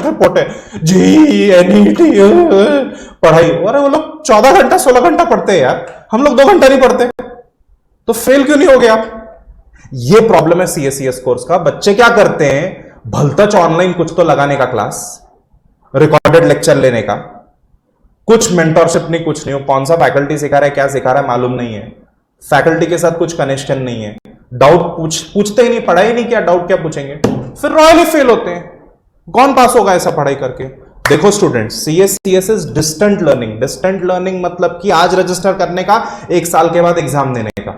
[SPEAKER 1] रिपोर्ट है जी, एनईटी पढ़ाई। अरे वो लोग 14 घंटा 16 घंटा पढ़ते हैं यार, हम लोग 2 घंटा नहीं पढ़ते, तो फेल क्यों नहीं हो गया? ये प्रॉब्लम है सीएससीएस कोर्स का। बच्चे क्या करते हैं, भलतच ऑनलाइन कुछ तो लगाने का क्लास, रिकॉर्डेड लेक्चर लेने का, कुछ मेंटरशिप नहीं, कुछ नहीं, कौन सा फैकल्टी सिखा रहा है, क्या सिखा रहा है मालूम नहीं है, फैकल्टी के साथ कुछ कनेक्शन नहीं है, डाउट पूछते ही नहीं, पढ़ाई नहीं किया, डाउट क्या पूछेंगे, फिर रॉयली फेल होते हैं। कौन पास होगा ऐसा पढ़ाई करके? देखो students, CSCS is distant learning. Distant learning मतलब कि आज रजिस्टर करने का, 1 साल के बाद एग्जाम देने का,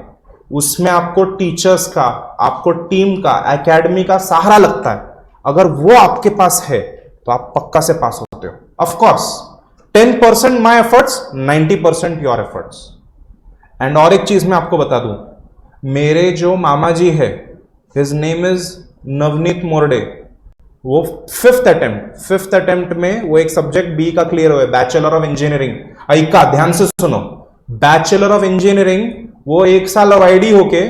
[SPEAKER 1] उसमें आपको टीचर्स का, आपको टीम का, एकेडमी का सहारा लगता है। अगर वो आपके पास है तो आप पक्का से पास होते हो। Of course 10% my efforts, 90% your efforts. And और एक चीज मैं आपको बता दूं, मेरे जो मामा जी है, हिज नेम इज नवनीत मोरडे, वो 5th अटेम्प्ट में वो एक सब्जेक्ट बी का क्लियर हुए, बैचलर ऑफ इंजीनियरिंग। ऐका ध्यान से सुनो, बैचलर ऑफ इंजीनियरिंग वो 1 साल और आईडी होके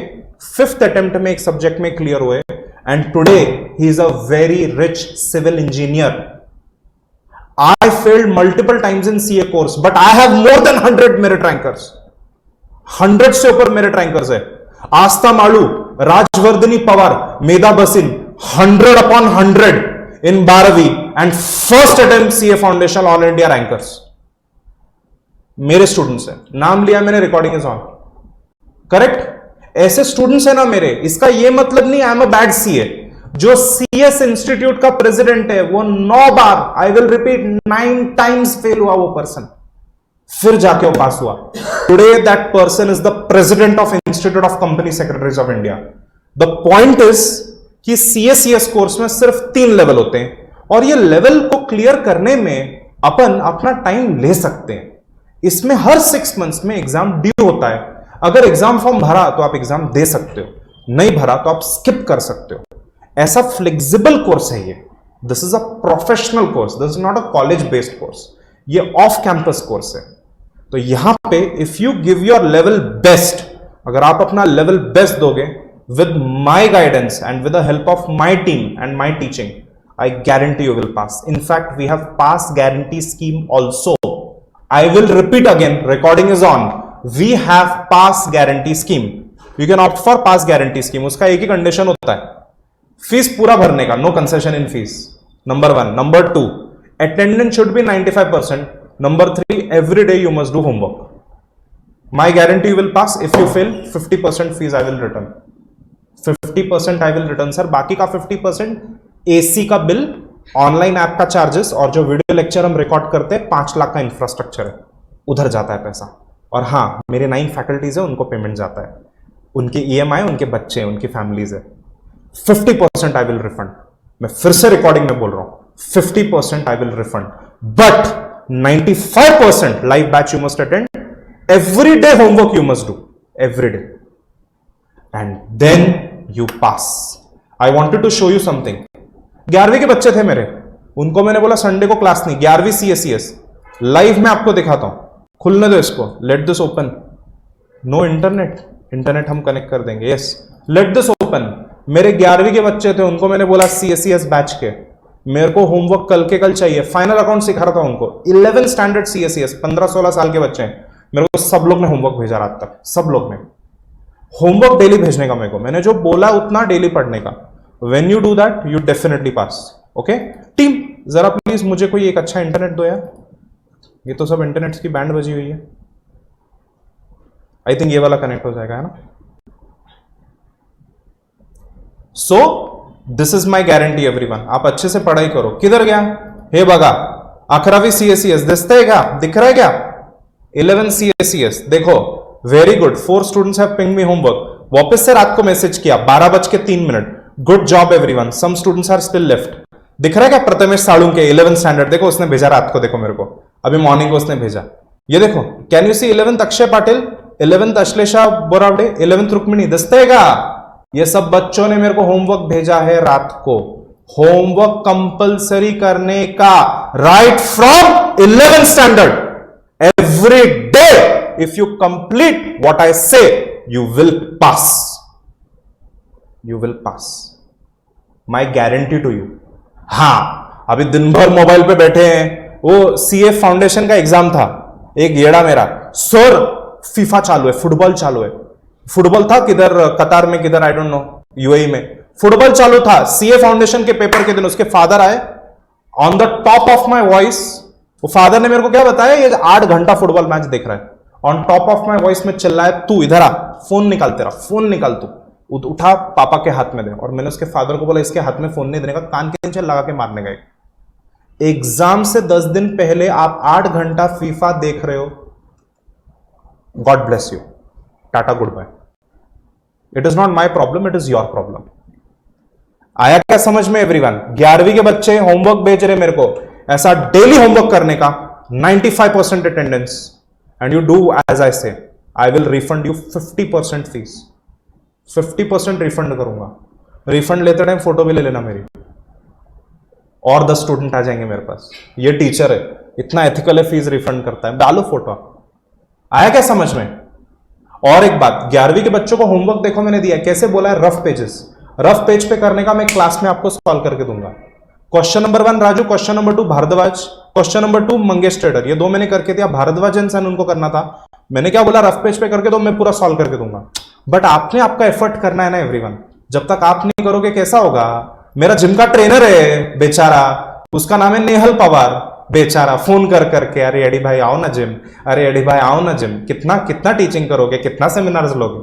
[SPEAKER 1] 5th अटेम्प्ट में एक सब्जेक्ट में क्लियर हुए। And today he is a very rich civil engineer. I failed multiple times in CA course, but I have more than 100 merit rankers. 100 से ऊपर मेरिट रैंकर्स है। आस्था मालू, राजवर्धनी पवार, मेधा बसिन 100/100 इन 12वीं and first attempt CA foundation all India rankers मेरे students हैं। नाम लिया मैंने, recording is on, correct? ऐसे स्टूडेंट्स है ना मेरे। इसका ये मतलब नहीं I am a bad CA। जो CS इंस्टीट्यूट का प्रेसिडेंट है वो 9 बार, I will repeat 9 times fail हुआ वो पर्सन, फिर जाके वो पास हुआ। Today that person is the president of institute of company Secretaries of India. The point is कि CS कोर्स में सिर्फ 3 लेवल होते हैं, और ये लेवल को क्लियर करने में अपन अपना टाइम ले सकते हैं। इसमें हर 6 मंथ्स में एग्जाम ड्यू होता है। अगर एग्जाम फॉर्म भरा तो आप एग्जाम दे सकते हो, नहीं भरा तो आप स्किप कर सकते हो। ऐसा फ्लेक्सिबल कोर्स है ये। This is a professional course, this is not a college based course, ये ऑफ कैंपस कोर्स है। तो यहां पे if you give your level best, अगर आप अपना लेवल बेस्ट दोगे with my guidance and with the help of my team and my teaching, I guarantee you will pass. In fact we have pass guarantee scheme also. I will repeat again, recording is on, we have pass guarantee scheme. You can opt for pass guarantee scheme. उसका एक ही condition होता है, fees पूरा भरने का, no concession in fees, number 1। Number 2, attendance should be 95%। Number 3, every day you must do homework. My guarantee you will pass. If you fail 50% fees I will return, 50% I will return sir. बाकी का 50% AC का bill, online app का charges, और जो video lecture हम record करते हैं 5 लाख का इंफ्रास्ट्रक्चर है, उधर जाता है पैसा। और हाँ, मेरे 9 फैकल्टीज है, उनको पेमेंट जाता है, उनकी EMI, उनके बच्चे, उनकी फैमिलीज है। 50% आई विल रिफंड। मैं फिर से रिकॉर्डिंग में बोल रहा हूं, 50% I will refund, but 95% live batch you must attend, every day homework you must do, every day, and then you pass. I wanted to show you something. 11वीं के बच्चे थे मेरे, उनको मैंने बोला संडे को क्लास नहीं, 11वीं CSCS लाइव में आपको दिखाता हूं, खुलने दो इसको, let this open. No internet, internet हम कनेक्ट कर देंगे, यस, लेट दिस ओपन। मेरे 11वीं के बच्चे थे, उनको मैंने बोला CSCS बैच के, मेरे को होमवर्क कल के कल चाहिए। फाइनल अकाउंट सिखा रहा था उनको, 11 स्टैंडर्ड CSCS, 15-16 साल के बच्चे हैं। मेरे को सब लोग ने होमवर्क भेजा रात तक, सब लोग ने होमवर्क डेली भेजने का। मेरे को, मैंने जो बोला उतना डेली पढ़ने का। When you do that you definitely pass. Okay team, जरा प्लीज मुझे कोई एक अच्छा इंटरनेट दो यार, ये तो सब इंटरनेट की बैंड बजी हुई है। आई थिंक ये वाला कनेक्ट हो जाएगा, है ना? सो this is my guarantee everyone. आप अच्छे से पढ़ाई करो। किधर गया? हे बगा 11वीं CSCS दिखता क्या? दिख रहा है क्या? 11 CSCS देखो, very good. 4 students have ping me homework. वापस से रात को मैसेज किया 12:03। Good job everyone. Some students are still left. दिख रहा है क्या? प्रथमेश साळुंके 11th स्टैंडर्ड, देखो उसने भेजा रात को, देखो मेरे को अभी मॉर्निंग को उसने भेजा, ये देखो। Can you see 11th Akshay Patil, 11th Ashlesha Boravade, 11th Rukmini, दिखता ये सब बच्चों ने मेरे को होमवर्क भेजा है रात को। होमवर्क कंपलसरी करने का, right from 11th standard, every day if you complete what I say, you will pass. You will pass. My guarantee to you. हाँ, अभी दिन भर मोबाइल पे बैठे हैं, वो सीए फाउंडेशन का एग्जाम था, एक येड़ा मेरा, सर फीफा चालू है, फुटबॉल चालू है, फुटबॉल था किधर, कतार में किधर, आई डोंट नो, यूएई में फुटबॉल चालू था, सीए फाउंडेशन के पेपर के दिन उसके फादर आए, on the top of my voice, वो फादर ने मेरे को क्या बताया, ये 8 घंटा फुटबॉल मैच देख रहा है, on top of my voice में चिल्लाया, तू इधर आ, फोन निकाल, तेरा फोन निकाल, तू उठा, पापा के हाथ में दे। और मैंने उसके फादर को बोला इसके हाथ में फोन नहीं देने का, कान के नीचे लगा के मारने गए। एग्जाम से 10 दिन पहले आप 8 घंटा फीफा देख रहे हो, God bless you, tata goodbye. It is not my problem, it is your problem. आया क्या समझ में एवरीवन? 11वीं के बच्चे होमवर्क भेज रहे मेरे को, ऐसा डेली होमवर्क करने का, 95% attendance, and you do as I say, I will refund you 50% fees, 50% refund करूंगा। रिफंड लेते टाइम फोटो भी ले लेना मेरी, और 10 स्टूडेंट आ जाएंगे मेरे पास, ये टीचर है, इतना एथिकल है, फीस रिफंड करता है, डालो फोटो। आया क्या समझ में? और एक बात, 11वीं के बच्चों को होमवर्क देखो मैंने दिया, कैसे बोला है, रफ पेजेस, रफ पेज पे करने का मैं क्लास में आपको सॉल्व करके दूंगा। Question number 1 Raju, question number 2 Bhardwaj, question number 2 Mangesh Trader, ये 2 मैंने करके दिया, भारद्वाज एंड सन उनको करना था। मैंने क्या बोला, रफ पेज पे करके दो, मैं पूरा सॉल्व करके दूंगा। बट आपने आपका एफर्ट करना है ना एवरीवन, जब तक आप नहीं करोगे कैसा होगा? मेरा जिम का ट्रेनर है बेचारा, उसका नाम है नेहल पवार, बेचारा फोन कर करके, अरे एडी भाई आओ ना जिम, अरे एडी भाई आओ ना जिम, कितना कितना टीचिंग करोगे, कितना सेमिनार्स लोगे?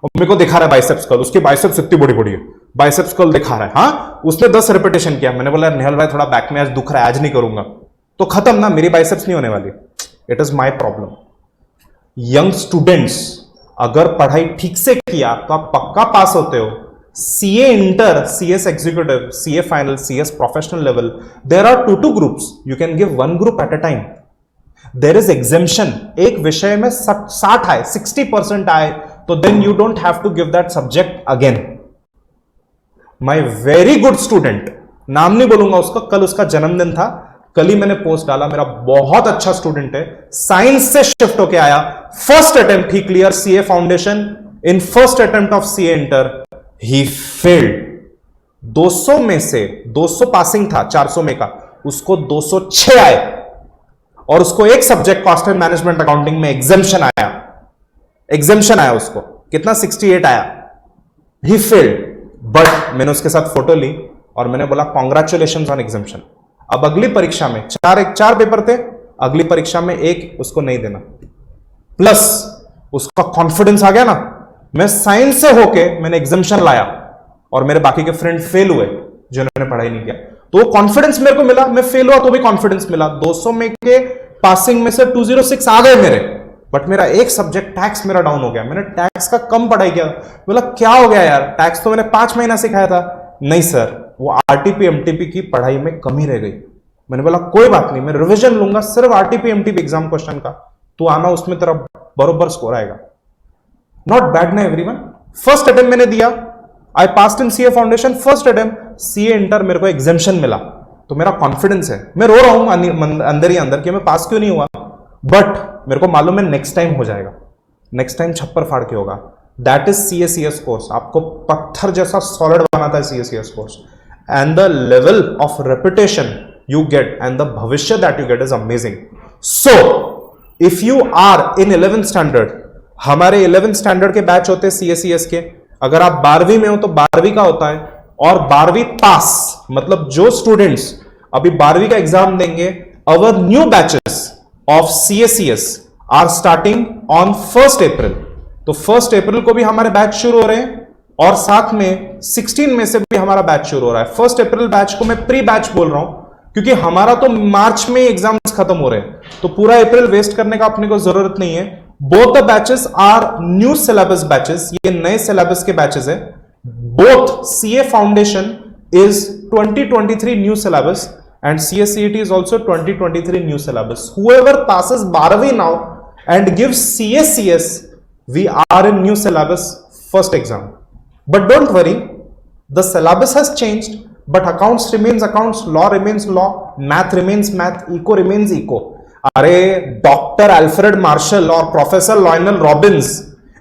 [SPEAKER 1] और मेरे को दिखा रहा है बाइसेप्स कर्ल, उसकी बाइसेप्स इतनी बड़ी बड़ी है, बाइसेप्स कर्ल दिखा रहा है, हाँ उसने 10 रिपीटेशन किया। मैंने बोला नेहल भाई थोड़ा बैक में आज दुख रहा है, आज नहीं करूंगा, तो खत्म ना, मेरी बाइसेप्स नहीं होने वाली। It is my problem. Young students, अगर पढ़ाई ठीक से किया तो आप पक्का पास होते हो। CA inter, CS executive, CA final, CS professional level, there are 2 groups, you can give 1 group at a time. There is exemption, एक विषय में 60 आए, 60% आए, तो then you don't have to give that subject again. My very good student, नाम नहीं बोलूंगा उसका, कल उसका जन्मदिन था, कल ही मैंने पोस्ट डाला, मेरा बहुत अच्छा स्टूडेंट है, साइंस से शिफ्ट होके आया, first attempt he clear CA foundation, in first attempt of CA inter he failed. 200 में से 200 पासिंग था, 400 में का, उसको 206 आए, और उसको एक subject cost and management accounting में एग्जेम्पशन आया, एग्जेम्पशन आया उसको, कितना 68 आया, ही फेल्ड। बट मैंने उसके साथ फोटो ली और मैंने बोला कॉन्ग्रेचुलेशन ऑन एग्जेम्पशन। अब अगली परीक्षा में 4 पेपर थे, अगली परीक्षा में 1 उसको नहीं देना, प्लस उसका कॉन्फिडेंस आ गया ना, मैं साइंस से होके मैंने एग्जामिशन लाया और मेरे बाकी के फ्रेंड फेल हुए जिन्होंने पढ़ाई नहीं किया, तो वो कॉन्फिडेंस मेरे को मिला, मैं फेल हुआ तो भी कॉन्फिडेंस मिला। 200 में के पासिंग में से 206 आ गए मेरे, बट मेरा एक सब्जेक्ट टैक्स मेरा डाउन हो गया, मैंने टैक्स का कम पढ़ाई किया। बोला क्या हो गया यार, टैक्स तो मैंने 5 महीना सिखाया था। नहीं सर, वो आरटीपी एमटीपी की पढ़ाई में कमी रह गई। मैंने बोला कोई बात नहीं, मैं रिवीजन लूंगा सिर्फ आरटीपी एमटीपी एग्जाम क्वेश्चन का, तू आना, उसमें तेरा बरोबर स्कोर आएगा। नॉट बैड ना एवरीवन। फर्स्ट अटेम्प्ट मैंने दिया, I passed in CA foundation first attempt, CA inter मेरे को एग्जेम्पशन मिला, तो मेरा कॉन्फिडेंस है, मैं रो रहा हूं अंदर ही अंदर कि मैं पास क्यों नहीं हुआ, बट मेरे को मालूम है नेक्स्ट टाइम हो जाएगा, नेक्स्ट टाइम छप्पर फाड़ के होगा। दैट इज सीएसीएस कोर्स, आपको पत्थर जैसा सॉलिड बनाता है सीएसीएस course, and the level of reputation you get and the bhavishya that you get is amazing. So if you are in 11th standard, हमारे 11th standard के बैच होते हैं CSES के, अगर आप 12वीं में हो तो 12वीं का होता है, और 12वीं पास मतलब जो स्टूडेंट्स अभी 12वीं का एग्जाम देंगे, our new batches of CSES are starting on 1st April। तो 1st April को भी हमारे बैच शुरू हो रहे हैं, और साथ में 16 में से भी हमारा बैच शुरू हो रहा है। 1st April बैच को मैं प्री बैच बोल रहा हूं, क्योंकि हमारा तो मार्च में एग्जाम्स खत्म हो रहे हैं, तो पूरा अप्रैल वेस्ट करने का अपने को जरूरत नहीं है। Both the batches are new syllabus batches, ये नए सिलेबस के बैचेस है। Both CA foundation is 2023 new syllabus and CSCET is also 2023 new syllabus. Whoever passes 12वीं now and gives CSCS, we are in new syllabus first exam. But don't worry, the syllabus has changed, but accounts remains accounts, law remains law, math remains math, eco remains eco. अरे doctor Alfred Marshall और professor लॉयनल Robins,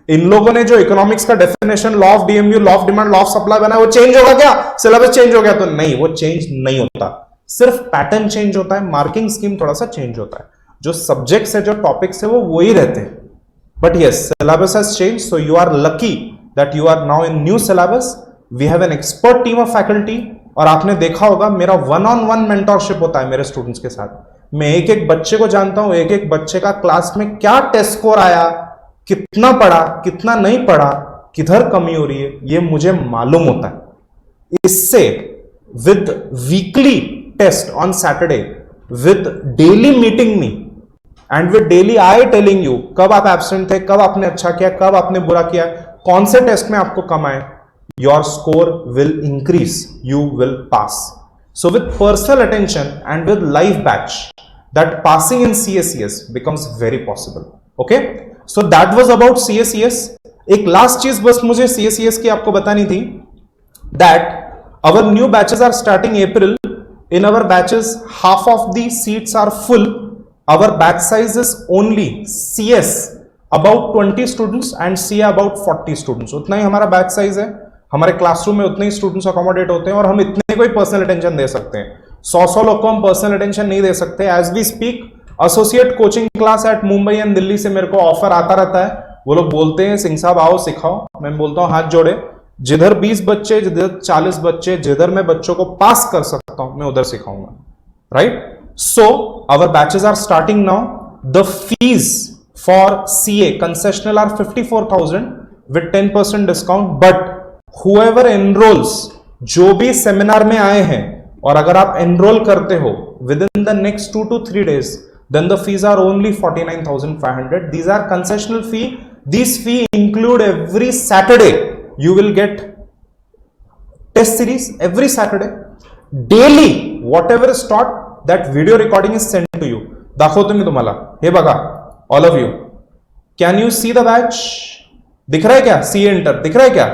[SPEAKER 1] इन लोगों ने जो economics का definition law of DMU, law of demand, law of supply बनाया, वो change होगा क्या? सिलेबस चेंज हो गया तो नहीं, वो चेंज नहीं होता, सिर्फ पैटर्न चेंज होता है, मार्किंग स्कीम थोड़ा सा चेंज होता है, जो सब्जेक्ट्स है, जो टॉपिक्स है, वो वही रहते हैं. But yes, syllabus has change, so you are lucky that you are now in new syllabus. We have an expert team of faculty. और आपने देखा होगा मेरा 1-on-1 मेंटरशिप होता है मेरे स्टूडेंट्स के साथ. मैं एक एक बच्चे को जानता हूं, एक एक बच्चे का क्लास में क्या टेस्ट स्कोर आया, कितना पढ़ा, कितना नहीं पढ़ा, किधर कमी हो रही है, ये मुझे मालूम होता है. इससे with weekly test on Saturday, with daily meeting me and with daily I telling you कब आप एब्सेंट थे, कब आपने अच्छा किया, कब आपने बुरा किया, कौन से टेस्ट में आपको कम आए, your score will increase, you will pass. So with personal attention and with live batch, that passing in CACS becomes very possible. Okay, so that was about CACS. एक last चीज बस मुझे CACS की आपको बतानी थी, that our new batches are starting April. In our batches, half of the seats are full. Our batch size is only CS about 20 students and CA about 40 students. उतना ही हमारा बैच साइज है. हमारे classroom में उतने ही students accommodate होते हैं और हम इतने कोई पर्सनल अटेंशन दे सकते हैं. 100 लोग को हम पर्सनल अटेंशन नहीं दे सकते. As we speak, associate coaching class at Mumbai and Delhi से मेरे को ऑफर आता रहता है. वो लोग बोलते हैं सिंह साहब आओ सिखाओ. मैं बोलता हूं हाथ जोड़े, जिधर 20 बच्चे, जिधर 40 बच्चे, जिधर मैं बच्चों को पास कर सकता हूं मैं उधर सिखाऊंगा. Right? So our batches are starting now. The fees for CA concessional are 54,000 with 10% discount. But whoever enrolls, जो भी सेमिनार में आए हैं, और अगर आप एनरोल करते हो with in the next 2 to 3 days, then the fees are only 49,500. These are concessional fee. These fee include every Saturday you will get test series every Saturday. Daily whatever is taught, that video recording is sent to you. दाखवतो मी तुम्हाला. हे बघा all of you. Can you see the batch? दिख रहा है क्या? सी enter दिख रहा है क्या?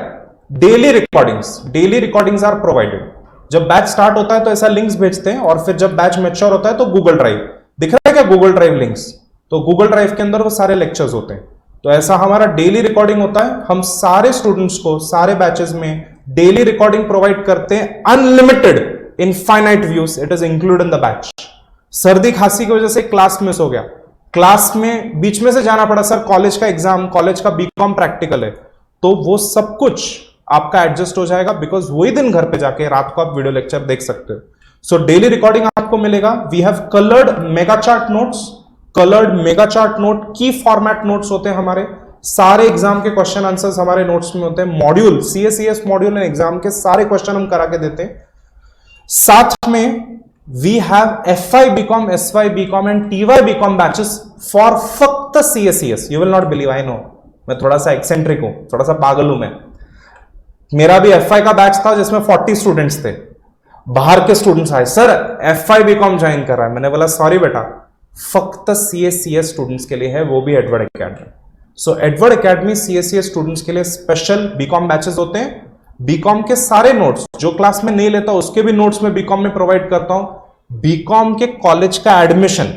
[SPEAKER 1] Daily recordings are provided. जब बैच स्टार्ट होता है तो ऐसा लिंक्स भेजते हैं, और फिर जब बैच मैच्योर होता है तो गूगल ड्राइव दिख रहा है क्या? Google drive links. तो गूगल ड्राइव के अंदर वो सारे लेक्चर्स होते हैं. तो ऐसा हमारा डेली रिकॉर्डिंग होता है. हम सारे स्टूडेंट्स को सारे बैचेस में डेली रिकॉर्डिंग प्रोवाइड करते हैं, unlimited, infinite views. It is include in the batch. सर्दी खांसी की वजह से क्लास मिस हो गया, क्लास में बीच में से जाना पड़ा, सर कॉलेज का एग्जाम, कॉलेज का बीकॉम प्रैक्टिकल है, तो वो सब कुछ आपका एडजस्ट हो जाएगा, बिकॉज वही दिन घर पे जाके रात को आप वीडियो लेक्चर देख सकते हो. सो डेली रिकॉर्डिंग आपको मिलेगा. We have coloured mega chart notes. Coloured mega chart note की फॉर्मेट नोट्स होते हैं हमारे. सारे एग्जाम के क्वेश्चन आंसर्स हमारे नोट्स में होते हैं. Module CACS module and exam के सारे क्वेश्चन हम करा के देते हैं. साथ में we have FY BCom, SY BCom and TY BCom batches for फक्त CACS. You will not believe, I know मैं थोड़ा सा एक्सेंट्रिक हूं, थोड़ा सा पागल हूं मैं. मेरा भी FY का बैच था जिसमें 40 स्टूडेंट्स थे. बाहर के स्टूडेंट्स आए, सर FY BCom ज्वाइन कर रहा है. मैंने बोला सॉरी बेटा, फक्त CACS स्टूडेंट्स के लिए है, वो भी एडवर्ड एकेडमी. सो एडवर्ड एकेडमी CACS स्टूडेंट्स के लिए स्पेशल BCom बैचेस होते हैं. BCom के सारे नोट्स जो क्लास में नहीं लेता उसके भी नोट्स में BCom में प्रोवाइड करता हूं. BCom के कॉलेज का एडमिशन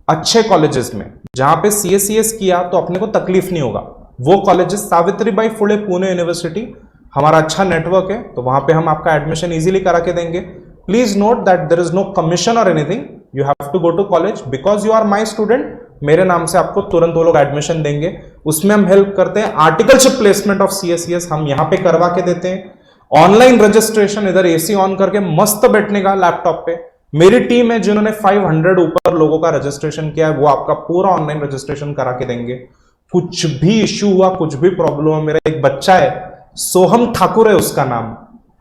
[SPEAKER 1] अच्छे कॉलेजेस में जहां पे CACS किया तो अपने को तकलीफ नहीं होगा, वो कॉलेजेस सावित्रीबाई फुले पुणे यूनिवर्सिटी, हमारा अच्छा नेटवर्क है, तो वहां पे हम आपका एडमिशन इजीली करा के देंगे. Please note that there is no commission और anything. You have to go to college because you are my student. मेरे नाम से आपको तुरंत वो लोग एडमिशन देंगे. उसमें हम हेल्प करते हैं. आर्टिकलशिप प्लेसमेंट ऑफ CACS हम यहां पे करवा के देते हैं. ऑनलाइन रजिस्ट्रेशन, इधर AC ऑन करके मस्त बैठने का लैपटॉप पे. मेरी टीम है जिन्होंने 500 ऊपर लोगों का रजिस्ट्रेशन किया है, वो आपका पूरा ऑनलाइन रजिस्ट्रेशन करा के देंगे. कुछ भी इश्यू हुआ, कुछ भी प्रॉब्लम हुआ, मेरा एक बच्चा है सोहम ठाकुर है उसका नाम,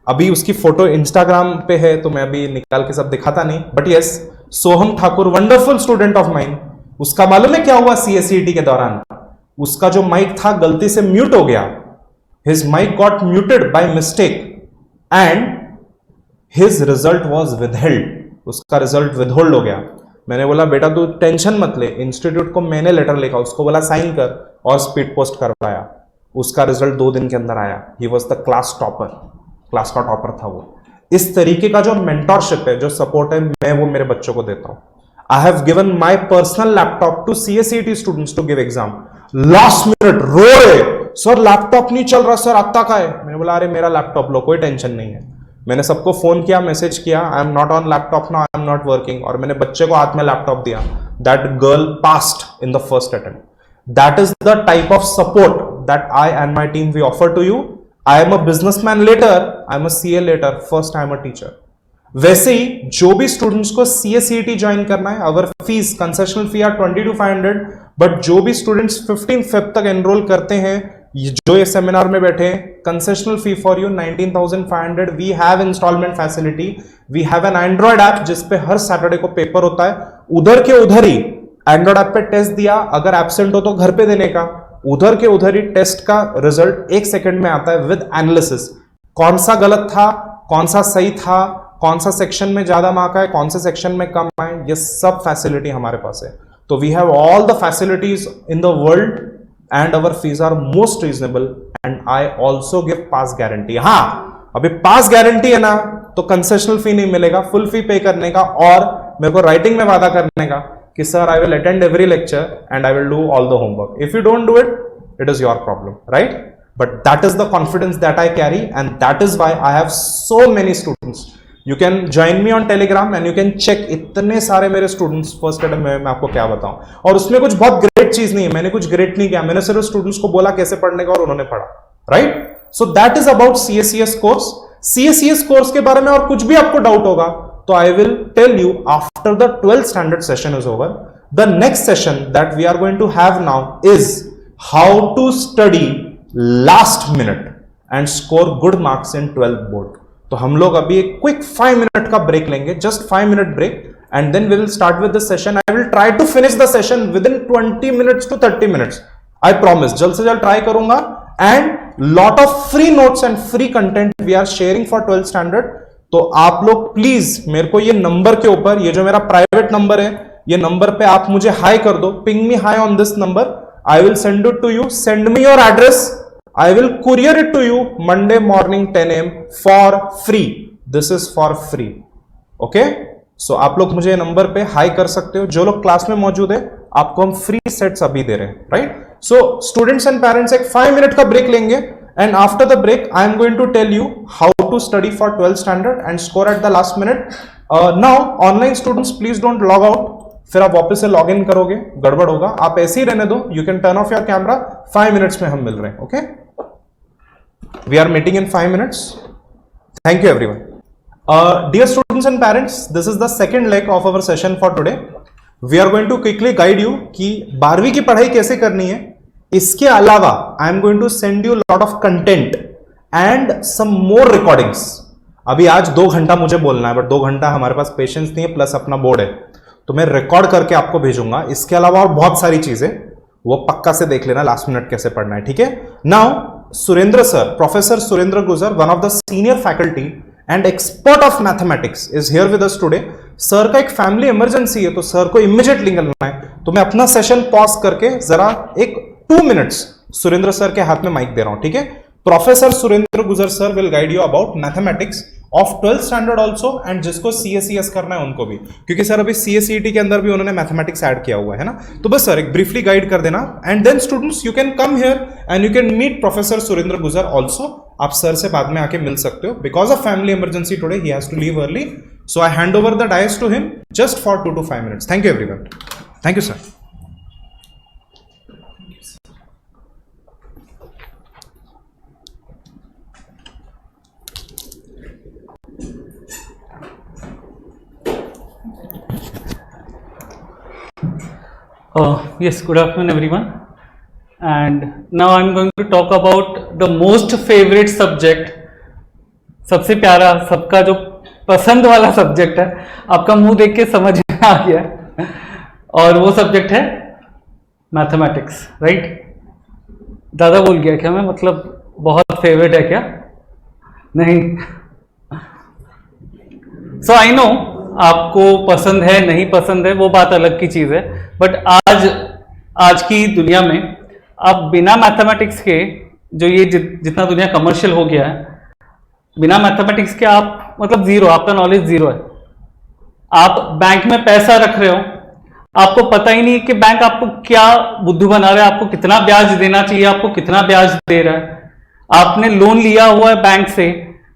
[SPEAKER 1] अभी उसकी फोटो इंस्टाग्राम पे है तो मैं अभी निकाल के सब दिखाता नहीं, but yes Soham Thakur wonderful student of mine. उसका मालूम है क्या हुआ CACET के दौरान? उसका जो माइक था गलती से म्यूट हो गया. His mic got muted by mistake and his result was withheld. उसका रिजल्ट विदहोल्ड हो गया. मैंने बोला बेटा तू टेंशन मत ले, इंस्टीट्यूट को मैंने लेटर लिखा, उसको बोला साइन कर और स्पीड पोस्ट करवाया. उसका रिजल्ट 2 दिन के अंदर आया. He was the class topper, class का टॉपर था वो. इस तरीके का जो मेंटरशिप है, जो सपोर्ट है, मैं वो मेरे बच्चों को देता हूं. I have given my personal laptop to CACET students to give exam. Last minute रो रहे, सर लैपटॉप नहीं चल रहा सर, आता का है? मैंने बोला अरे मेरा लैपटॉप लो, कोई टेंशन नहीं है। मैंने सबको फोन किया, मैसेज किया, I am not on laptop now, I am not working, और मैंने बच्चे को हाथ में लैपटॉप दिया। That girl passed in the first attempt. That is the type of support that I and my team we offer to you. I am a businessman later, I am a CA later, first I am a teacher. वैसे ही जो भी students को CACET join करना है, अगर fees concessional fee are 20 to 500, but जो भी स्टूडेंट्स 15 Feb तक एनरोल करते हैं, जो ये सेमिनार में बैठे हैं, concessional fee for you 19,500। We have instalment facility, we have an android app जिसपे हर सैटरडे को पेपर होता है। उधर के उधर ही एंड्रॉइड ऐप पे टेस्ट दिया, अगर एब्सेंट हो तो घर पे देने का, उधर के उधर ही टेस्ट का रिजल्ट 1 सेकंड में आता है विद एनालिसिस। कौन सा गलत था, कौन सा सही था, कौन सा सेक्शन में ज्यादा मार्क आए, कौन से सेक्शन में कम आए, ये सब फैसिलिटी हमारे पास है। तो we have all the facilities in the world and our fees are most reasonable and I also give pass guarantee. हाँ, अभी पास गारंटी है ना, तो कंसेशनल फी नहीं मिलेगा, फुल फी पे करने का, और मेरे को राइटिंग में वादा करने का कि sir I will attend every lecture and I will do all the homework. If you don't do it, it is your problem, right? But that is the confidence that I carry, and that is why I have so many students. You can join me on Telegram and you can check इतने सारे मेरे students first aid में, मैं आपको क्या बताऊं। और उसमें कुछ बहुत ग्रेट चीज नहीं है, मैंने कुछ ग्रेट नहीं किया, मैंने सिर्फ स्टूडेंट्स को बोला कैसे पढ़ने का और उन्होंने पढ़ा, right? So that is about CACS course. CACS course के बारे में और कुछ भी आपको डाउट होगा तो I will tell you after the 12th standard session is over. The next session that we are going to have now is how to study last minute and score good marks in 12th board. तो हम लोग अभी एक quick 5 minute का break लेंगे, just 5 minute break, and then we will start with the session. I will try to finish the session with in 20 minutes to 30 minutes। I promise, जल्द से जल्द ट्राई करूंगा। And lot of free notes and free content we are sharing for 12th standard. तो आप लोग please मेरे को ये नंबर के ऊपर, ये जो मेरा प्राइवेट नंबर है, ये नंबर पे आप मुझे हाई कर दो, ping me hi on this number. I will send it to you, send me your address, I will courier it to you Monday morning 10 AM for free. This is for free. Okay? So आप लोग मुझे number पे high कर सकते हो। जो लोग class में मौजूद है, आपको हम फ्री सेट्स अभी दे रहे हैं, right? So students and parents एक 5 मिनट का ब्रेक लेंगे, and after the break I am going to tell you how to study for 12th standard and score at the last minute. Now online students please don't log out, फिर आप वापस से log in करोगे, गड़बड़ होगा। आप ऐसे ही रहने दो, you can turn off your camera. 5 minutes में हम मिल रहे हैं, okay? We are meeting in 5 minutes. Thank you everyone. Dear students and parents, this is the second leg of our session for today. We are going to quickly guide you कि 12वीं की पढ़ाई कैसे करनी है। इसके अलावा I am going to send you lot of content and some more recordings. अभी आज 2 घंटा मुझे बोलना है, बट 2 घंटा हमारे पास पेशेंस नहीं है, प्लस अपना बोर्ड है, तो मैं रिकॉर्ड करके आपको भेजूंगा। इसके अलावा और बहुत सारी चीजें, वो पक्का से देख लेना लास्ट मिनट कैसे पढ़ना है, ठीक है? Now Surendra sir, Professor Surendra Guzar, one of the senior faculty and expert of mathematics is here with us today. Sir का एक फैमिली इमरजेंसी है, तो सर को इमीडिएटली निकलना है, तो मैं अपना सेशन पॉज करके जरा एक 2 मिनट्स सुरेंद्र सर के हाथ में माइक दे रहा हूं, ठीक है? प्रोफेसर सुरेंद्र गुजर sir will guide you about mathematics of 12th standard also, and जिसको CACS करना है उनको भी, क्योंकि सर अभी CACET के अंदर भी उन्होंने मैथमेटिक्स ऐड किया हुआ है ना। तो बस सर एक ब्रीफली गाइड कर देना, and then students you can come here and you can meet professor Surendra Gujar also. आप सर से बाद में आके मिल सकते हो। Because of family emergency today he has to leave early, so I hand over the dais to him just for 2 to 5 minutes. Thank you everyone. Thank you sir.
[SPEAKER 2] Yes, good afternoon everyone, and now I am going to talk about the most favorite subject, सबसे प्यारा, सबका जो पसंद वाला subject है। आपका मुंह देख के समझ में आ गया, और वो सब्जेक्ट है मैथमेटिक्स, राइट? ज़्यादा बोल गया क्या मैं? मतलब बहुत फेवरेट है क्या? नहीं। सो आई नो आपको पसंद है नहीं पसंद है, वो बात अलग की चीज़ है, बट आज की दुनिया में आप बिना मैथमेटिक्स के, जो ये जितना दुनिया कमर्शियल हो गया है, बिना मैथमेटिक्स के आप मतलब जीरो, आपका नॉलेज जीरो है। आप बैंक में पैसा रख रहे हो, आपको पता ही नहीं कि बैंक आपको क्या बुद्धू बना रहा है, आपको कितना ब्याज देना चाहिए, आपको कितना ब्याज दे रहा है। आपने लोन लिया हुआ है बैंक से,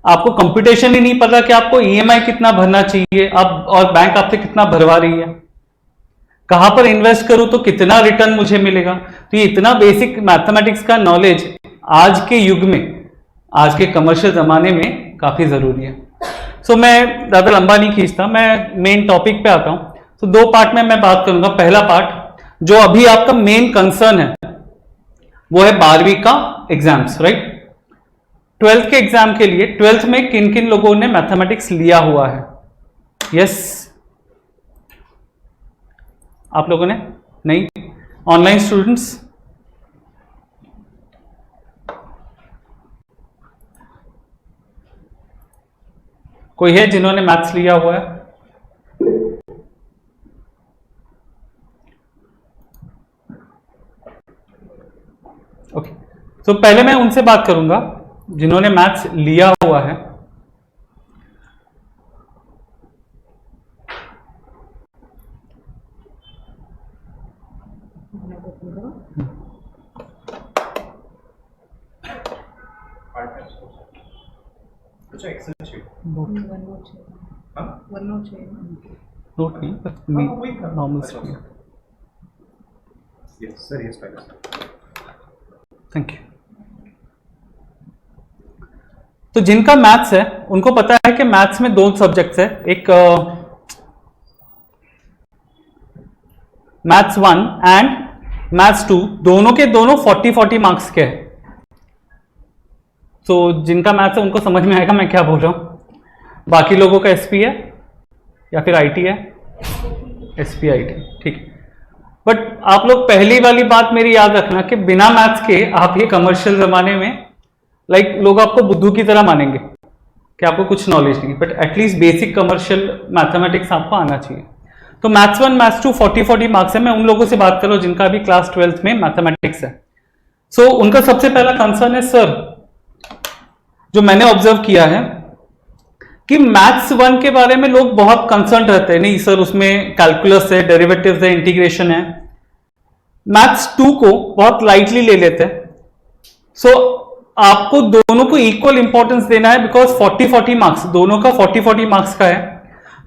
[SPEAKER 2] आपको कंप्यूटेशन ही नहीं पता कि आपको ईएमआई कितना भरना चाहिए, आप और बैंक आपसे कितना भरवा रही है, कहां पर इन्वेस्ट करूं तो कितना रिटर्न मुझे मिलेगा। तो ये इतना बेसिक मैथमेटिक्स का नॉलेज आज के युग में, आज के कमर्शियल जमाने में काफी जरूरी है। सो मैं ज्यादा लंबा नहीं खींचता, मैं मेन टॉपिक पे आता हूं। तो दो पार्ट में मैं बात करूंगा। पहला पार्ट जो अभी आपका मेन कंसर्न है वो है 12वीं का एग्जाम्स, राइट। 12th के एग्जाम के लिए 12th में किन किन लोगों ने मैथमेटिक्स लिया हुआ है? यस, आप लोगों ने? नहीं? Online students? कोई है जिन्होंने मैथ्स लिया हुआ है? ओके, तो पहले मैं उनसे बात करूंगा जिन्होंने मैथ्स लिया हुआ है।
[SPEAKER 1] अच्छा, एक्सेल शीट
[SPEAKER 2] नोट नहीं, normal screen.
[SPEAKER 1] Yes sir, yes fine.
[SPEAKER 2] Thank you. तो जिनका मैथ्स है उनको पता है कि मैथ्स में दो सब्जेक्ट्स है, एक मैथ्स 1 एंड मैथ्स 2, दोनों के दोनों 40-40 मार्क्स के हैं। तो जिनका मैथ्स है उनको समझ में आएगा मैं क्या बोल रहा हूं। बाकी लोगों का एसपी है या फिर आईटी है? एसपी आईटी, ठीक है। बट आप लोग पहली वाली बात मेरी याद रखना कि बिना मैथ्स के आप ये कमर्शियल जमाने में लोग आपको बुद्धू की तरह मानेंगे कि आपको कुछ नॉलेज नहीं, but at least basic commercial mathematics आपको आना चाहिए। तो मैथ्स 1 मैथ्स 2 40-40 मार्क्स है। मैं उन लोगों से बात कर रहा हूं जिनका अभी क्लास 12th में मैथमेटिक्स है। सो उनका सबसे पहला कंसर्न है, सर जो मैंने ऑब्जर्व किया है कि मैथ्स 1 के बारे में लोग बहुत कंसर्न रहते हैं, नहीं सर उसमें कैलकुलस है, डेरिवेटिव्स है, इंटीग्रेशन है। मैथ्स 2 को बहुत लाइटली ले लेते हैं। सो आपको दोनों को इक्वल इंपॉर्टेंस देना है, बिकॉज 40-40 मार्क्स, दोनों का 40-40 मार्क्स का है।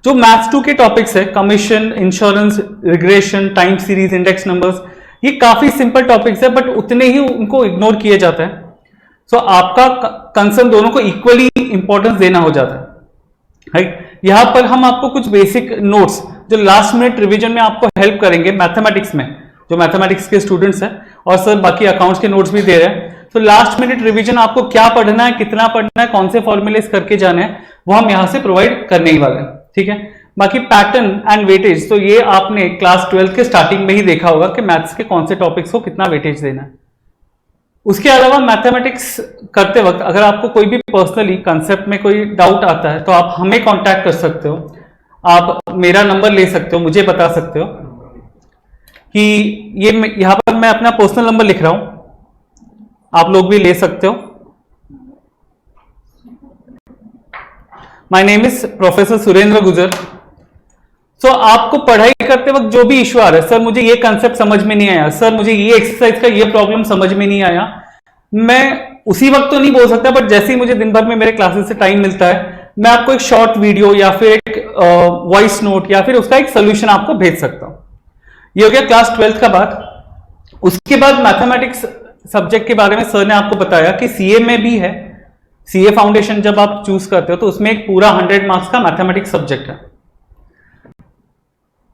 [SPEAKER 2] जो मैथ्स 2 के टॉपिक्स है, commission, insurance, regression, time series, index numbers, ये काफी सिंपल टॉपिक्स है, बट उतने ही उनको इग्नोर किए जाता है। सो आपका कंसर्न दोनों को इक्वली इंपॉर्टेंस देना हो जाता है, राइट। यहां पर हम आपको कुछ बेसिक नोट्स जो लास्ट मिनट रिवीजन में आपको हेल्प करेंगे मैथमेटिक्स में, जो मैथमेटिक्स के स्टूडेंट्स हैं, और सर बाकी अकाउंट्स के नोट्स भी दे रहे हैं। तो लास्ट मिनट रिवीजन आपको क्या पढ़ना है, कितना पढ़ना है, कौन से फॉर्मूलेस करके जाना है, वो हम यहां से प्रोवाइड करने ही वाले हैं, ठीक है। बाकी पैटर्न एंड वेटेज, तो ये आपने क्लास 12 के स्टार्टिंग में ही देखा होगा कि मैथ्स के कौन से टॉपिक्स को कितना वेटेज देना है। उसके अलावा मैथमेटिक्स करते वक्त अगर आपको कोई भी पर्सनली कंसेप्ट में कोई डाउट आता है तो आप हमें कांटेक्ट कर सकते हो। आप मेरा नंबर ले सकते हो, मुझे बता सकते हो कि ये यहां पर मैं अपना पर्सनल नंबर लिख रहा हूं, आप लोग भी ले सकते हो। My name is professor Surendra गुजर। सो आपको पढ़ाई करते वक्त जो भी इश्यू आ रहा है, सर मुझे ये कंसेप्ट समझ में नहीं आया, सर मुझे ये एक्सरसाइज का ये प्रॉब्लम समझ में नहीं आया, मैं उसी वक्त तो नहीं बोल सकता, बट जैसे ही मुझे दिन भर में मेरे क्लासेस से टाइम मिलता है मैं आपको एक शॉर्ट वीडियो या फिर एक वॉइस नोट या फिर उसका एक सोल्यूशन आपको भेज सकता हूं। ये हो गया क्लास 12th का बात। उसके बाद मैथमेटिक्स सब्जेक्ट के बारे में सर ने आपको बताया कि सीए में भी है। सीए फाउंडेशन जब आप चूज करते हो तो उसमें एक पूरा 100 मार्क्स का मैथमेटिक्स सब्जेक्ट है।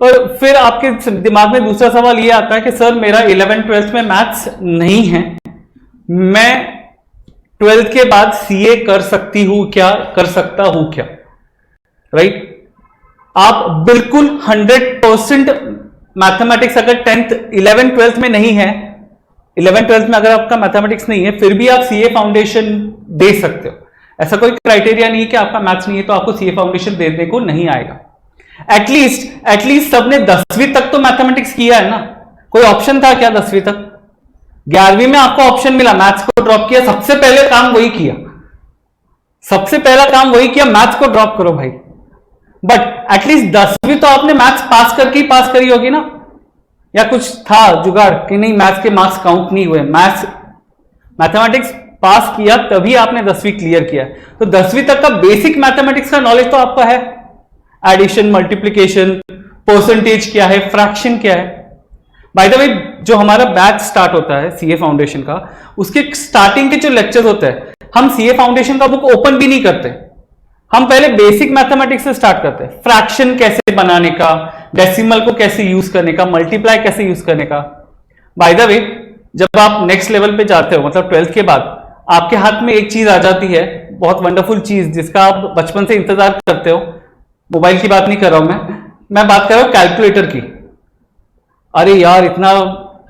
[SPEAKER 2] और फिर आपके दिमाग में दूसरा सवाल ये आता है कि सर मेरा 11th-12th में मैथ्स नहीं है, मैं 12th के बाद सीए कर सकती हूं क्या, कर सकता हूं क्या, राइट। आप बिल्कुल 100% मैथमेटिक्स अगर 10th 11th-12th में नहीं है, 11th-12th में अगर आपका मैथमेटिक्स नहीं है, फिर भी आप सीए फाउंडेशन दे सकते हो। ऐसा कोई क्राइटेरिया नहीं है कि आपका मैथ्स नहीं है तो आपको सीए फाउंडेशन देने को नहीं आएगा। एटलीस्ट सबने 10वीं तक तो मैथमेटिक्स किया है ना। कोई ऑप्शन था क्या 10वीं तक? 11वीं में आपको ऑप्शन मिला, मैथ्स को ड्रॉप किया, सबसे पहले काम वही किया, सबसे पहला काम वही किया, मैथ्स को ड्रॉप करो भाई। बट एटलीस्ट 10वीं तो आपने मैथ्स पास करके ही पास करी होगी ना। 11वीं में आपको ऑप्शन मिला, मैथ्स को ड्रॉप किया, सबसे पहले काम वही किया, मैथ्स को ड्रॉप करो भाई। बट एटलीस्ट 10वीं तो आपने मैथ्स पास करके ही पास करी होगी ना। या कुछ था जुगाड़ कि नहीं मैथ्स के मार्क्स काउंट नहीं हुए, मैथमेटिक्स पास किया तभी आपने 10वीं क्लियर किया, तो 10वीं तक का बेसिक मैथमेटिक्स का नॉलेज तो आपका है, एडिशन, मल्टीप्लिकेशन, परसेंटेज क्या है, फ्रैक्शन क्या है। बाय द वे जो हमारा बैच स्टार्ट होता है सीए फाउंडेशन का, उसके स्टार्टिंग के जो लेक्चर्स होते हैं, हम सीए फाउंडेशन का बुक ओपन भी नहीं करते, हम पहले बेसिक मैथमेटिक्स से स्टार्ट करते हैं, फ्रैक्शन कैसे बनाने का, डेसिमल को कैसे यूज करने का, मल्टीप्लाई कैसे यूज करने का। बाय द वे जब आप नेक्स्ट लेवल पे जाते हो, मतलब 12th के बाद, आपके हाथ में एक चीज आ जाती है, बहुत वंडरफुल चीज जिसका आप बचपन से इंतजार करते हो। मोबाइल की बात नहीं कर रहा हूं मैं बात कर रहा हूं कैलकुलेटर की। अरे यार इतना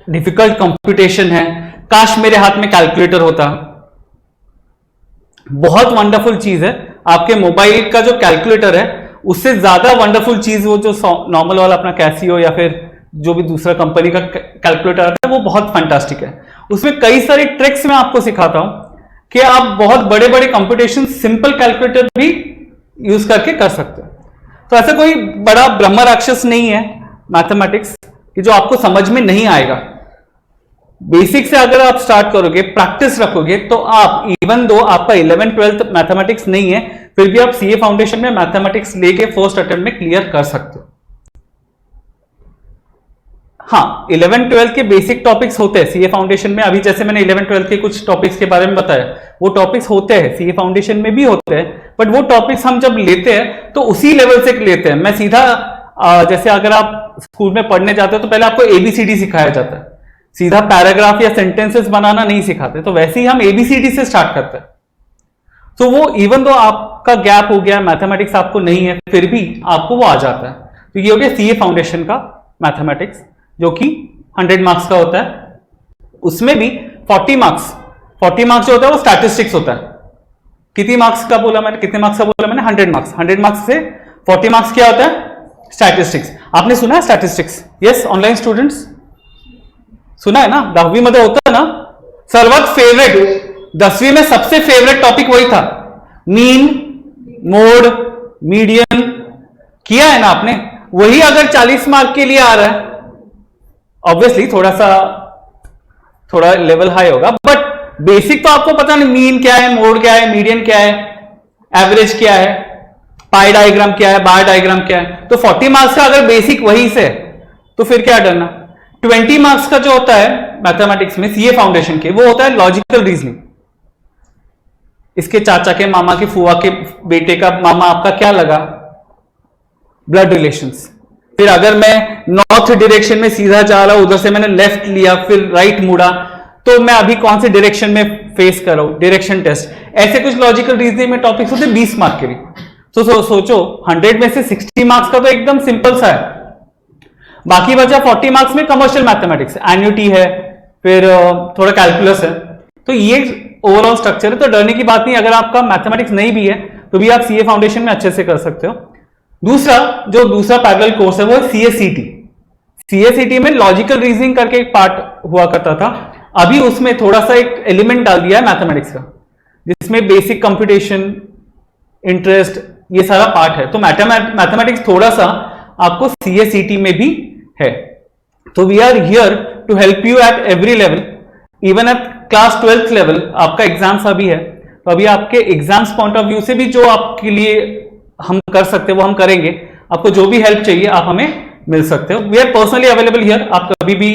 [SPEAKER 2] डिफिकल्ट कंप्यूटेशन है, काश मेरे हाथ में कैलकुलेटर होता। बहुत वंडरफुल चीज है, आपके मोबाइल का जो कैलकुलेटर है उससे ज्यादा वंडरफुल चीज वो जो नॉर्मल वाला अपना कैसियो या फिर जो भी दूसरा कंपनी का कैलकुलेटर आता है वो बहुत फैंटास्टिक है। उसमें कई सारे ट्रिक्स मैं आपको सिखाता हूं कि आप बहुत बड़े बड़े कंप्यूटेशन सिंपल कैलकुलेटर भी यूज करके कर सकते हो। तो ऐसा कोई बड़ा ब्रह्म राक्षस नहीं है मैथमेटिक्स कि जो आपको समझ में नहीं आएगा। बेसिक से अगर आप स्टार्ट करोगे, प्रैक्टिस रखोगे, तो आप इवन दो आपका 11th 12th मैथमेटिक्स नहीं है, फिर भी आप सीए फाउंडेशन में मैथमेटिक्स लेके फर्स्ट अटेम्प्ट में क्लियर कर सकते हो। हाँ, 11th 12th के बेसिक टॉपिक्स होते हैं सीए फाउंडेशन में। अभी जैसे मैंने 11th 12th के कुछ टॉपिक्स के बारे में बताया, वो टॉपिक्स होते हैं सीए फाउंडेशन में भी होते हैं, बट वो टॉपिक्स हम जब लेते हैं तो उसी लेवल से लेते हैं। मैं सीधा जैसे अगर आप स्कूल में पढ़ने जाते हो तो पहले आपको एबीसीडी सिखाया जाता है, सीधा पैराग्राफ या सेंटेंसेस बनाना नहीं सिखाते, तो वैसे ही हम एबीसीडी से स्टार्ट करते हैं। तो वो इवन दो आपका गैप हो गया, मैथमेटिक्स आपको नहीं है, फिर भी आपको वो आ जाता है। तो ये हो गया सीए फाउंडेशन का मैथमेटिक्स, जो कि 100 मार्क्स का होता है। उसमें भी 40 मार्क्स जो होता है वो स्टैटिस्टिक्स होता है। कितने मार्क्स का बोला मैंने, 100 मार्क्स। 100 मार्क्स से 40 मार्क्स क्या होता है, स्टैटिस्टिक्स। आपने सुना है स्टैटिस्टिक्स? यस, ऑनलाइन स्टूडेंट्स सुना है ना, 10वीं मध्ये होता है ना सर्वात फेवरेट, 10वीं में सबसे फेवरेट टॉपिक वही था, मीन, मोड, मीडियन। किया है ना आपने? वही अगर 40 मार्क के लिए आ रहा है, ऑब्वियसली थोड़ा लेवल हाई होगा, बट बेसिक तो आपको पता नहीं, मीन क्या है, मोड क्या है, मीडियन क्या है, एवरेज क्या है, पाई डायग्राम क्या है, बार डायग्राम क्या है। तो 40 मार्क्स का अगर बेसिक वही से तो फिर क्या डरना। 20 मार्क्स का जो होता है मैथमेटिक्स में सीए फाउंडेशन के, वो होता है लॉजिकल रीजनिंग। इसके चाचा के मामा के फुआ के बेटे का मामा आपका क्या लगा, ब्लड रिलेशंस। फिर अगर मैं नॉर्थ डायरेक्शन में सीधा जा रहा हूं, उधर से मैंने लेफ्ट लिया फिर राइट मुड़ा, तो मैं अभी कौन से डायरेक्शन में फेस कर रहा हूं, डायरेक्शन टेस्ट। ऐसे कुछ लॉजिकल रीजनिंग में टॉपिक्स होते हैं 20 मार्क के लिए। तो सोचो 100 में से 60 मार्क्स का तो एकदम सिंपल सा है, बाकी बचा 40 मार्क्स में कमर्शियल मैथमेटिक्स, एन्युटी है, फिर थोड़ा कैलकुलस है। तो ये ओवरऑल स्ट्रक्चर है, तो डरने की बात नहीं। अगर आपका मैथमेटिक्स नहीं भी है तो भी आप सीए फाउंडेशन में अच्छे से कर सकते हो। दूसरा पैरेलल कोर्स है वो है सीएसीटी। सीएसीटी में लॉजिकल रीजनिंग करके एक पार्ट हुआ करता था, अभी उसमें थोड़ा सा एक एलिमेंट डाल दिया है मैथमेटिक्स का, जिसमें बेसिक कंप्यूटेशन, इंटरेस्ट, ये सारा पार्ट है। तो मैथमेटिक्स थोड़ा सा आपको सीएसीटी में भी है। तो we are here to help you at every level, even at class 12th level. आपका एग्जाम्स अभी है, तो अभी आपके एग्जाम्स पॉइंट ऑफ व्यू से भी जो आपके लिए हम कर सकते हैं वो हम करेंगे। आपको जो भी हेल्प चाहिए आप हमें मिल सकते हो। We are personally available here. आप कभी भी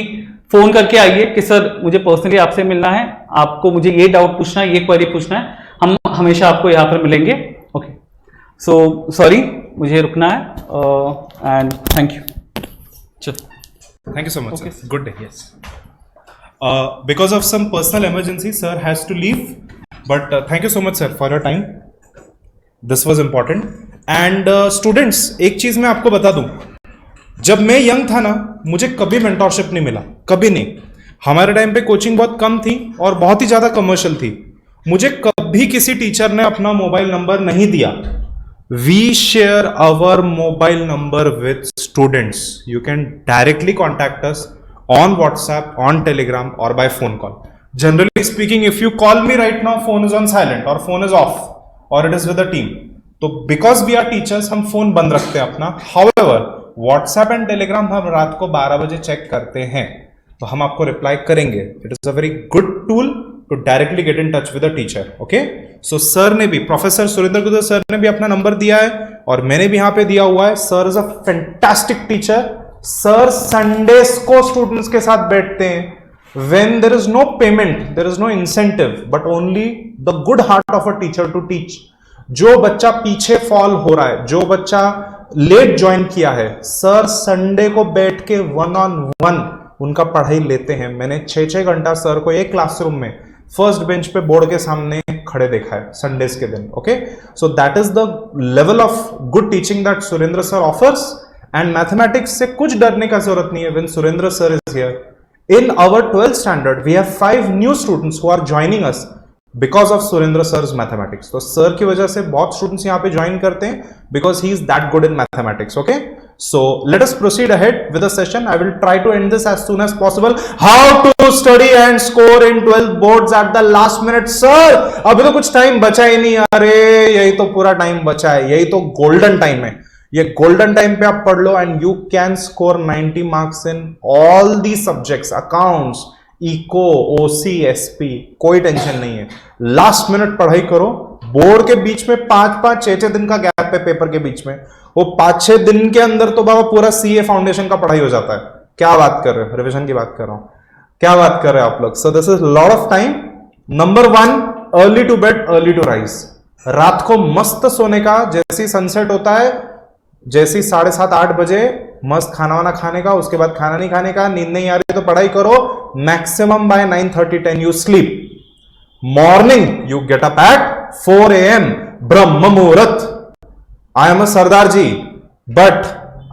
[SPEAKER 2] फोन करके आइए कि सर मुझे पर्सनली आपसे मिलना है, आपको मुझे ये डाउट पूछना है, ये क्वेरी पूछना है, हम हमेशा आपको यहाँ पर मिलेंगे। ओके, सो सॉरी मुझे रुकना है and thank you.
[SPEAKER 1] Thank you so much, sir. Good day. Yes. Because of some personal emergency, sir has to leave. But thank you so much, sir, for your time. This was important. And students, एक चीज मैं आपको बता दूं, जब मैं young था ना, मुझे कभी मेंटोरशिप नहीं मिला, कभी नहीं। हमारे टाइम पे कोचिंग बहुत कम थी और बहुत ही ज्यादा कमर्शियल थी। मुझे कभी किसी टीचर ने अपना मोबाइल नंबर नहीं दिया। We share our mobile number with students. You can directly contact us on WhatsApp, on Telegram, or by phone call. Generally speaking, if you call me right now, phone is on silent or phone is off or it is with the team. तो because we are teachers हम phone बंद रखते हैं अपना. However WhatsApp and Telegram हम रात को 12 बजे चेक करते हैं, तो हम आपको रिप्लाई करेंगे. It is a very good tool to directly get in touch with a teacher. Okay, so sir ने भी, प्रोफेसर सुरेंद्र गुजर सर ने भी अपना नंबर दिया है और मैंने भी यहां पे दिया हुआ है. Sir is a fantastic teacher. Sir Sundays को स्टूडेंट्स के साथ बैठते हैं. when there is no payment, there is no incentive, but only the good heart of a teacher to teach. जो बच्चा पीछे फॉल हो रहा है, जो बच्चा लेट ज्वाइन किया है, सर संडे को बैठ के 1-on-1 उनका पढ़ाई लेते हैं. मैंने 6-6 घंटा सर को एक क्लासरूम में फर्स्ट बेंच पे बोर्ड के सामने खड़े देखा है संडेज के दिन. Okay, so that is the level of good teaching that Surendra sir offers. And mathematics से कुछ डरने का जरूरत नहीं है. When Surendra sir is here, in our 12th standard we have 5 new students who are joining us because of Surendra sir's mathematics. तो sir की वजह से बहुत स्टूडेंट्स यहाँ पे ज्वाइन करते हैं because he is that good in mathematics. Okay, so let us proceed ahead with the session. I will try to end this as soon as possible. How to study and score in 12th boards at the last minute. Sir, अभी तो कुछ time बचा ही नहीं. अरे यही तो पूरा time बचा है, यही तो गोल्डन टाइम है. ये गोल्डन टाइम पे आप पढ़ लो and you can score 90 marks in all the subjects. Accounts, eco, OC, SP, कोई टेंशन नहीं है. लास्ट मिनट पढ़ाई करो. बोर्ड के बीच में 5-5, 6-6 दिन का गैप है पेपर के बीच में. वो 5-6 दिन के अंदर तो बाबा पूरा सीए फाउंडेशन का पढ़ाई हो जाता है. क्या बात कर रहे हो, रिविजन की बात कर रहा हूं. क्या बात कर रहे हो आप लोग. So this is lot of time. Number 1, early to bed early to rise. रात को मस्त सोने का. जैसे ही सनसेट होता है, जैसे ही 7:30-8 बजे मस्त खाना वाना खाने का, उसके बाद खाना नहीं खाने का. नींद नहीं आ रही तो पढ़ाई करो. Maximum by 9:30-10 you sleep. Morning you get up at 4 AM brahma muhurta. I am a sardar ji, but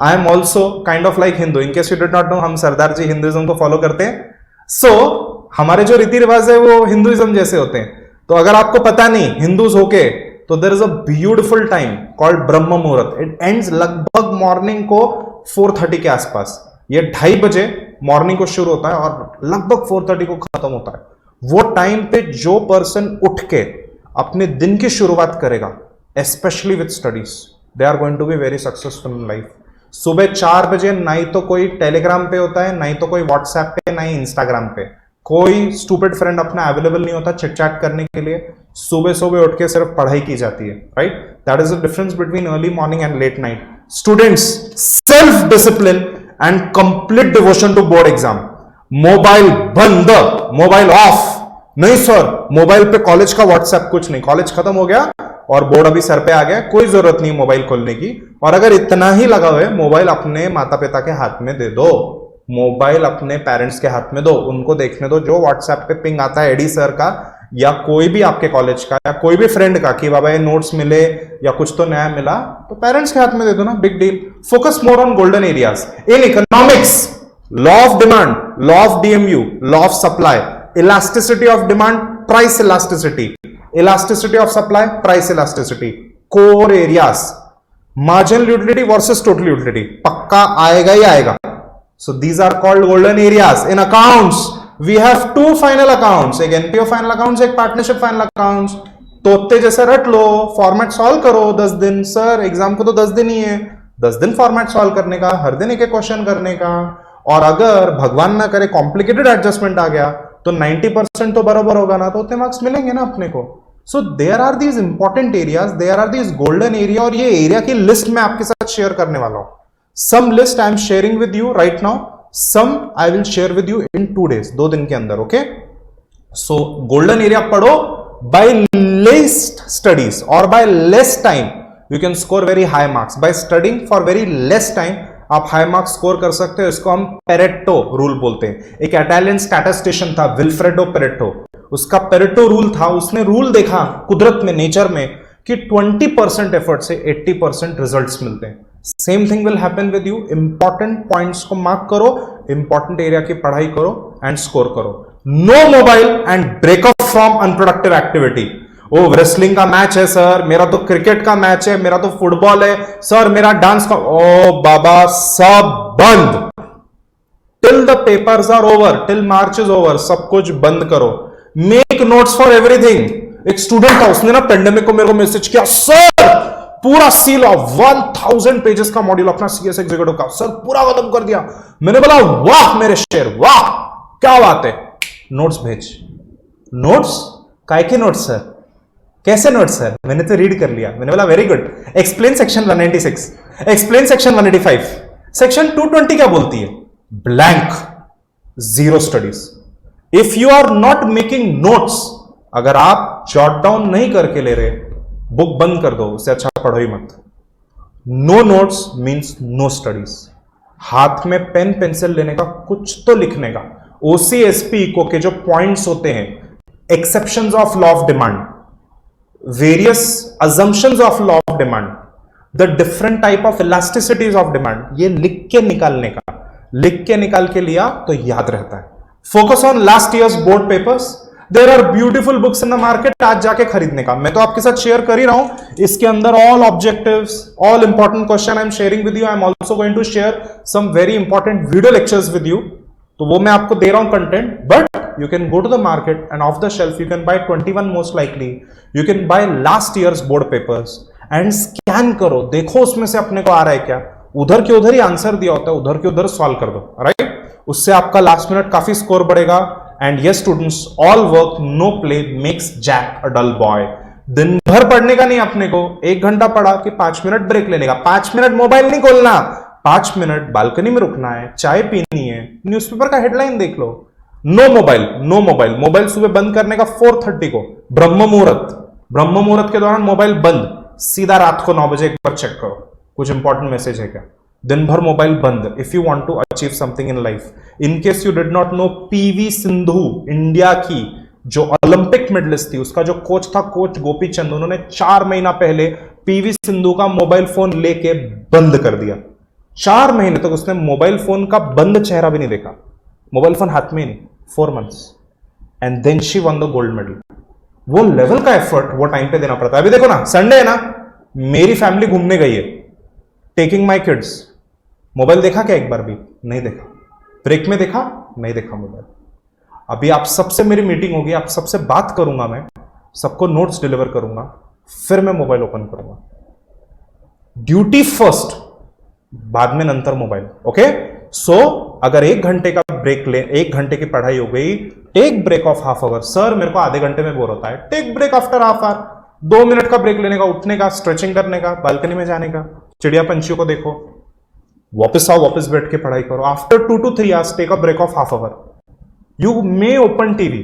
[SPEAKER 1] I am also kind of like Hindu. In case you did not know, हम सरदार जी हिंदुइज्म को फॉलो करते हैं. सो हमारे जो रीति रिवाज है वो हिंदुइज्म जैसे होते हैं. तो अगर आपको पता नहीं हिंदूज होके, तो there is a beautiful time called brahma muhurta. It ends लगभग मॉर्निंग को 4:30 के आसपास. ये 2:30 बजे मॉर्निंग को शुरू होता है और लगभग 4:30 को खत्म होता है. वो टाइम पे जो पर्सन उठ के अपने दिन की शुरुआत करेगा, specially with studies, they are going to be very successful in life. सुबह 4 बजे ना ही तो कोई टेलीग्राम पे होता है, ना ही तो कोई व्हाट्सएप पे, ना ही इंस्टाग्राम पे. कोई स्टूपिड फ्रेंड अपना अवेलेबल नहीं होता चिट चैट करने के लिए. सुबह सुबह उठ के सिर्फ पढ़ाई की जाती है. Right, that is the difference between early morning and late night. Students, self discipline and complete devotion to board exam. Mobile बंद, मोबाइल ऑफ. नहीं सर, मोबाइल पे कॉलेज का व्हाट्सएप कुछ नहीं. कॉलेज खत्म हो गया और बोर्ड अभी सर पे आ गया, कोई जरूरत नहीं मोबाइल खोलने की. और अगर इतना ही लगा हुआ है, मोबाइल अपने माता पिता के हाथ में दे दो. मोबाइल अपने पेरेंट्स के हाथ में दो. उनको देखने दो जो व्हाट्सएप पे पिंग आता है एडी सर का या कोई भी आपके कॉलेज का या कोई भी फ्रेंड का कि बाबा ये नोट्स मिले या कुछ तो नया मिला, तो पेरेंट्स के हाथ में दे दो ना. Big deal. Focus more on golden areas. In economics, law of demand, law of DMU, law of supply, elasticity of demand, price elasticity, elasticity of supply, price elasticity. Core areas. Marginal utility versus total utility पक्का आएगा ही आएगा. So these are called golden areas. In accounts, we have 2 final accounts. एक NPO final accounts, एक partnership final accounts. तोते जैसे रट लो, format solve करो 10 दिन. सर एग्जाम को तो 10 दिन ही है, 10 दिन फॉर्मेट सॉल्व करने का, हर दिन एक क्वेश्चन करने का. और अगर भगवान ना करे कॉम्प्लिकेटेड एडजस्टमेंट आ गया तो 90% तो बराबर होगा ना, तो उतने मार्क्स मिलेंगे ना अपने को. So there are these important areas, there are these golden area. और ये एरिया की लिस्ट मैं आपके साथ शेयर करने वाला हूं. Some list I am sharing with you right now. Some I will share with you in 2 days. 2 दिन के अंदर. Okay. So golden area पढ़ो. By least studies or by less time, you can score very high marks. By studying for very less time, आप high marks score कर सकते हो. इसको हम पेरेटो रूल बोलते हैं. एक इटालियन स्टैटिस्टिशियन था विल्फ्रेडो पेरेटो. उसका पेरेटो रूल था. उसने रूल देखा कुदरत में, नेचर में, कि 20% एफर्ट से 80% रिजल्ट्स मिलते हैं. Same thing will happen with you. Important points को मार्क करो, इंपॉर्टेंट एरिया की पढ़ाई करो एंड स्कोर करो. No mobile and breakup from unproductive activity. ओ रेसलिंग का मैच है सर, मेरा तो क्रिकेट का मैच है, मेरा तो फुटबॉल है सर, मेरा डांस का. ओ बाबा, सब बंद. Till the papers are over, till March is over, सब कुछ बंद करो. Make notes for everything. एक स्टूडेंट था, उसने ना पेंडेमिक को मेरे को मैसेज किया, सर पूरा सील ऑफ 1000 पेजेस का मॉड्यूल अपना सीएस एग्जीक्यूटिव का सर पूरा खत्म कर दिया। मैंने बोला वाह मेरे शेर वाह क्या बात है, नोट्स भेज। नोट्स काय के नोट्स सर, कैसे नोट्स सर, मैंने तो रीड कर लिया। मैंने बोला very good, explain section 196, explain section 185, section 220 क्या बोलती है, blank, zero studies. If you are not making notes, अगर आप जॉट डाउन नहीं करके ले रहे, बुक बंद कर दो, उससे अच्छा पढ़ो ही मत। No notes means no studies. हाथ में पेन पेंसिल लेने का, कुछ तो लिखने का। ओसीएसपी को के जो पॉइंट्स होते हैं, exceptions of law of demand, various assumptions of law of demand, the different type of इलास्टिसिटीज of demand, ये लिख के निकालने का। लिख के निकाल के लिया तो याद रहता है। Focus on last years board papers, there are beautiful books in the market, आज जाके खरीदने का। मैं तो आपके साथ शेयर कर ही रहा हूं, इसके अंदर all objectives, all important question I am sharing with you. I am also going to share some very important video lectures with you. तो वो मैं आपको दे रहा हूं content, but you can go to the market and off the shelf you can buy 21 most likely, you can buy last years board papers and scan करो, देखो उसमें से अपने को आ रहा है क्या। उधर के उधर ही आंसर दिया होता है, उधर के उधर सॉल्व कर दो, राइट। उससे आपका लास्ट मिनट काफी स्कोर बढ़ेगा। And yes students, all work no play makes Jack a dull boy. दिन भर पढ़ने का नहीं अपने को, 1 घंटा पढ़ा कि 5 मिनट ब्रेक लेने का। 5 मिनट मोबाइल नहीं खोलना, 5 मिनट बालकनी में रुकना है, चाय पीनी है, न्यूज़पेपर का हेडलाइन देख लो। No mobile, no mobile. Mobile सुबह बंद करने का 4:30 को, ब्रह्म मुहूर्त। ब्रह्म मुहूर्त के दौरान मोबाइल बंद, सीधा रात को 9 बजे एक बार चेक करो कुछ इंपॉर्टेंट मैसेज है क्या। दिन भर मोबाइल बंद। If you want to achieve something in life, in case you did not know, PV Sindhu, India की जो ओलंपिक मेडलिस्ट थी, उसका जो कोच था, कोच गोपी चंद, उन्होंने 4 महीना पहले पीवी सिंधु का मोबाइल फोन लेके बंद कर दिया। 4 महीने तक उसने मोबाइल फोन का बंद चेहरा भी नहीं देखा, मोबाइल फोन हाथ में ही नहीं, 4 months, and then she won the gold medal. वो लेवल का एफर्ट वो टाइम पे देना पड़ता है। अभी देखो ना, संडे है ना, मेरी फैमिली घूमने गई है, टेकिंग माई किड्स। मोबाइल देखा क्या एक बार भी? नहीं देखा। ब्रेक में देखा? नहीं देखा मोबाइल। अभी आप सबसे मेरी मीटिंग होगी, आप सबसे बात करूंगा, मैं सबको नोट्स डिलीवर करूंगा, फिर मैं मोबाइल ओपन करूंगा। ड्यूटी फर्स्ट, बाद में नंतर मोबाइल। ओके, सो अगर 1 घंटे का ब्रेक ले, 1 घंटे की पढ़ाई हो गई, take break of half hour. Sir मेरे को आधे घंटे में बोर होता है, take break after half hour. 2 minute का ब्रेक लेने का, उठने का, स्ट्रेचिंग करने का, बालकनी में जाने का, चिड़िया पंछियों को देखो, वापस आओ, वापस बैठ के पढ़ाई करो। After 2 to 3 hours take a break of half hour. You may open TV,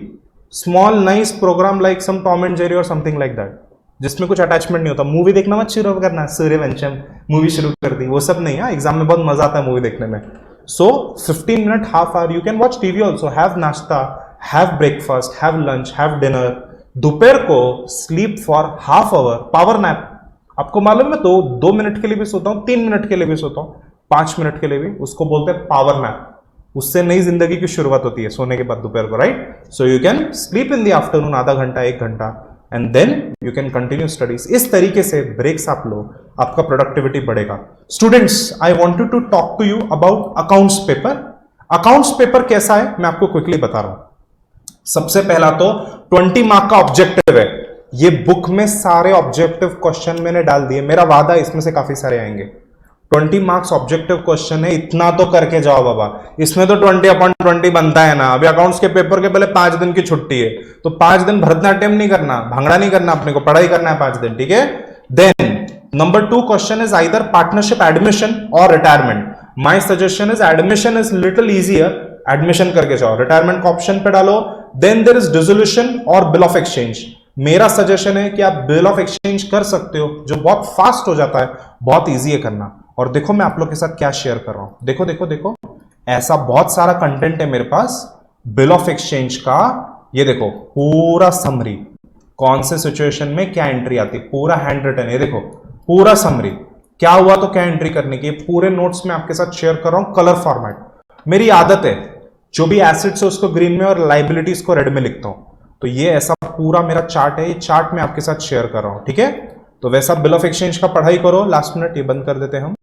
[SPEAKER 1] small nice program like some Tom and Jerry और समथिंग लाइक दैट, जिसमें कुछ अटैचमेंट नहीं होता। मूवी देखना मत शुरू करना, सूर्यवंशम मूवी शुरू कर दी, वो सब नहीं है। एग्जाम में बहुत मजा आता है मूवी देखने में। So 15 minute, half hour, you can watch TV also, have nashta, have breakfast, have lunch, have dinner. दोपहर को sleep for half hour, power nap. आपको मालूम है, तो 2 मिनट के लिए भी सोता हूं, 3 मिनट के लिए भी सोता हूं, 5 मिनट के लिए भी, उसको बोलते हैं पावर नैप। उससे नई जिंदगी की शुरुआत होती है सोने के बाद दोपहर को, right. So you can sleep in the afternoon, आधा घंटा, 1 घंटा, and then you can continue studies. इस तरीके से ब्रेक्स आप लो, आपका प्रोडक्टिविटी बढ़ेगा। Students, I wanted to talk to you about accounts paper. Accounts paper कैसा है मैं आपको क्विकली बता रहा हूं। सबसे पहला तो 20 मार्क का ऑब्जेक्टिव है। ये बुक में सारे ऑब्जेक्टिव क्वेश्चन मैंने डाल दिए, मेरा वादा इसमें से काफी सारे आएंगे। 20 मार्क्स ऑब्जेक्टिव क्वेश्चन है, इतना तो करके जाओ बाबा। इसमें तो 20/20 बनता है ना। अभी अकाउंट्स के पेपर के पहले 5 दिन की छुट्टी है, तो 5 दिन भरतनाट्यम नहीं करना, भांगड़ा नहीं करना, अपने को पढ़ाई करना है 5 दिन, ठीक है। Then number 2 question is either partnership admission और रिटायरमेंट। My suggestion is admission is little easier, admission करके जाओ। रिटायरमेंट का ऑप्शन पे डालो। देन देयर इज डिसोल्यूशन और बिल ऑफ एक्सचेंज। मेरा सजेशन है कि आप बिल ऑफ एक्सचेंज कर सकते हो, जो बहुत फास्ट हो जाता है, बहुत इजी है करना। और देखो मैं आप लोग के साथ क्या शेयर कर रहा हूं, देखो देखो देखो, ऐसा बहुत सारा कंटेंट है मेरे पास बिल ऑफ एक्सचेंज का। ये देखो पूरा समरी, कौन से सिचुएशन में क्या एंट्री आती, पूरा हैंड रिटन। ये देखो पूरा समरी, क्या हुआ तो क्या एंट्री करने की, पूरे नोट्स में आपके साथ शेयर कर रहा हूं कलर फॉर्मेट। मेरी आदत है जो भी एसेट्स है उसको ग्रीन में और लाइबिलिटीज को रेड में लिखता हूं। तो ये ऐसा पूरा मेरा चार्ट है, ये चार्ट मैं आपके साथ शेयर कर रहा हूं, ठीक है। तो वैसा बिल ऑफ एक्सचेंज का पढ़ाई करो। लास्ट मिनट ये बंद कर देते हैं हम।